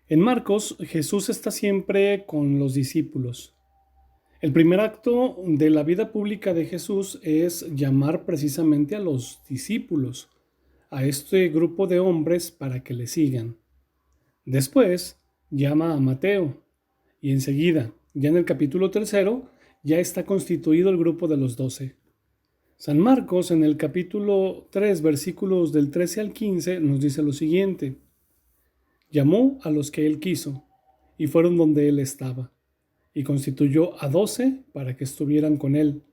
En Marcos, Jesús está siempre con los discípulos. El primer acto de la vida pública de Jesús es llamar precisamente a los discípulos, a este grupo de hombres para que le sigan. Después llama a Mateo y enseguida, ya en el capítulo 3, ya está constituido el grupo de los 12. San Marcos en el capítulo 3, versículos del 13 al 15, nos dice lo siguiente: llamó a los que él quiso y fueron donde él estaba, y constituyó a 12 para que estuvieran con él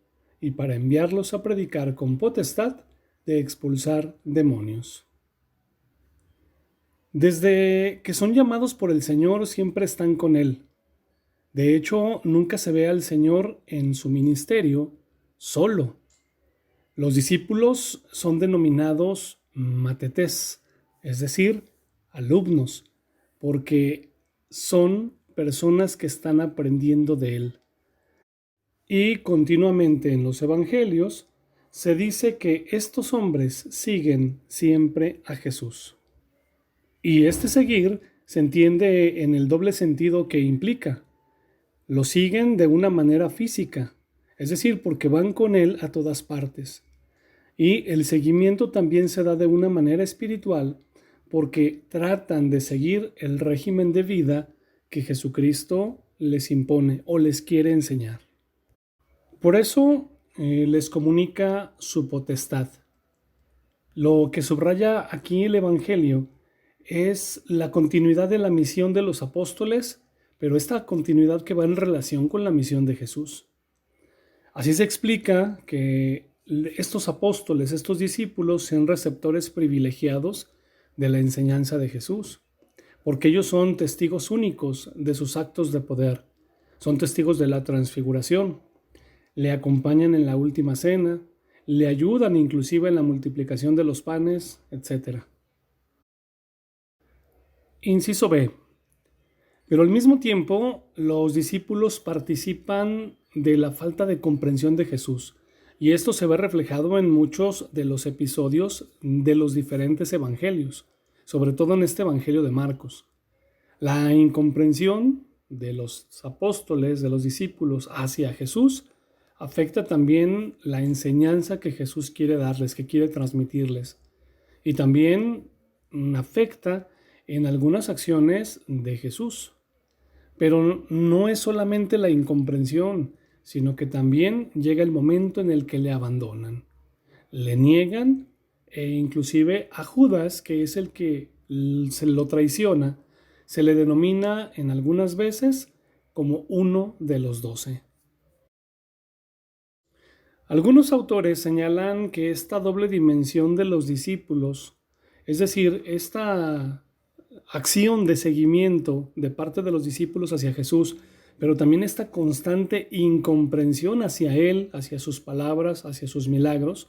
y para enviarlos a predicar con potestad de expulsar demonios. Desde que son llamados por el Señor siempre están con él. De hecho, nunca se ve al Señor en su ministerio solo. Los discípulos son denominados matetés, es decir, alumnos, porque son personas que están aprendiendo de él. Y continuamente en los evangelios se dice que estos hombres siguen siempre a Jesús. Y este seguir se entiende en el doble sentido que implica. Lo siguen de una manera física, es decir, porque van con él a todas partes. Y el seguimiento también se da de una manera espiritual, porque tratan de seguir el régimen de vida que Jesucristo les impone o les quiere enseñar. Por eso les comunica su potestad. Lo que subraya aquí el Evangelio es la continuidad de la misión de los apóstoles, pero esta continuidad que va en relación con la misión de Jesús. Así se explica que estos apóstoles, estos discípulos, sean receptores privilegiados de la enseñanza de Jesús, porque ellos son testigos únicos de sus actos de poder, son testigos de la transfiguración, le acompañan en la última cena, le ayudan inclusive en la multiplicación de los panes, etc. Inciso B. Pero al mismo tiempo, los discípulos participan de la falta de comprensión de Jesús, y esto se ve reflejado en muchos de los episodios de los diferentes evangelios, sobre todo en este evangelio de Marcos. La incomprensión de los apóstoles, de los discípulos hacia Jesús, afecta también la enseñanza que Jesús quiere darles, que quiere transmitirles, y también afecta en algunas acciones de Jesús. Pero no es solamente la incomprensión, sino que también llega el momento en el que le abandonan, le niegan, e inclusive a Judas, que es el que se lo traiciona, se le denomina en algunas veces como uno de los 12. Algunos autores señalan que esta doble dimensión de los discípulos, es decir, esta acción de seguimiento de parte de los discípulos hacia Jesús, pero también esta constante incomprensión hacia Él, hacia sus palabras, hacia sus milagros,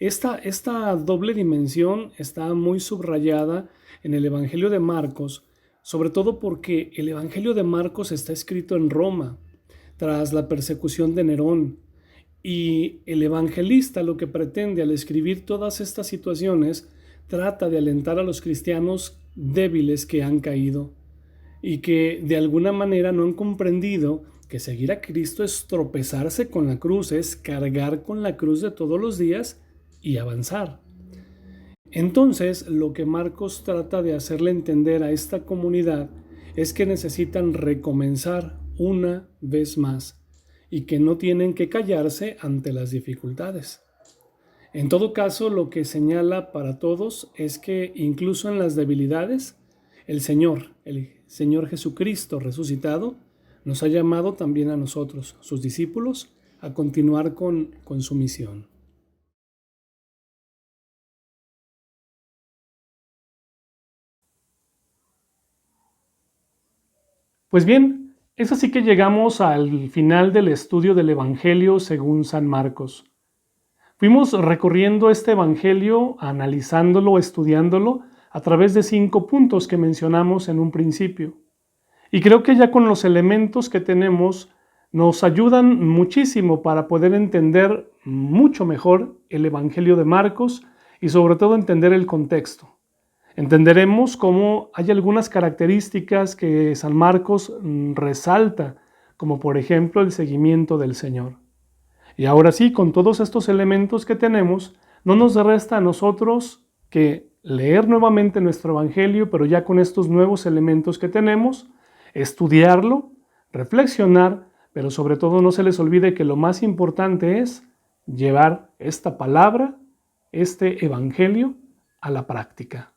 esta doble dimensión está muy subrayada en el Evangelio de Marcos, sobre todo porque el Evangelio de Marcos está escrito en Roma, tras la persecución de Nerón. Y el evangelista lo que pretende al escribir todas estas situaciones, trata de alentar a los cristianos débiles que han caído y que de alguna manera no han comprendido que seguir a Cristo es tropezarse con la cruz, es cargar con la cruz de todos los días y avanzar. Entonces, lo que Marcos trata de hacerle entender a esta comunidad es que necesitan recomenzar una vez más y que no tienen que callarse ante las dificultades. En todo caso, lo que señala para todos es que incluso en las debilidades, el Señor Jesucristo resucitado, nos ha llamado también a nosotros, sus discípulos, a continuar con su misión. Pues bien, es así que llegamos al final del estudio del Evangelio según San Marcos. Fuimos recorriendo este Evangelio, analizándolo, estudiándolo, a través de 5 puntos que mencionamos en un principio. Y creo que ya con los elementos que tenemos nos ayudan muchísimo para poder entender mucho mejor el Evangelio de Marcos y sobre todo entender el contexto. Entenderemos cómo hay algunas características que San Marcos resalta como por ejemplo el seguimiento del Señor. Y ahora sí, con todos estos elementos que tenemos, no nos resta a nosotros que leer nuevamente nuestro Evangelio, pero ya con estos nuevos elementos que tenemos, estudiarlo, reflexionar, pero sobre todo no se les olvide que lo más importante es llevar esta palabra, este Evangelio, a la práctica.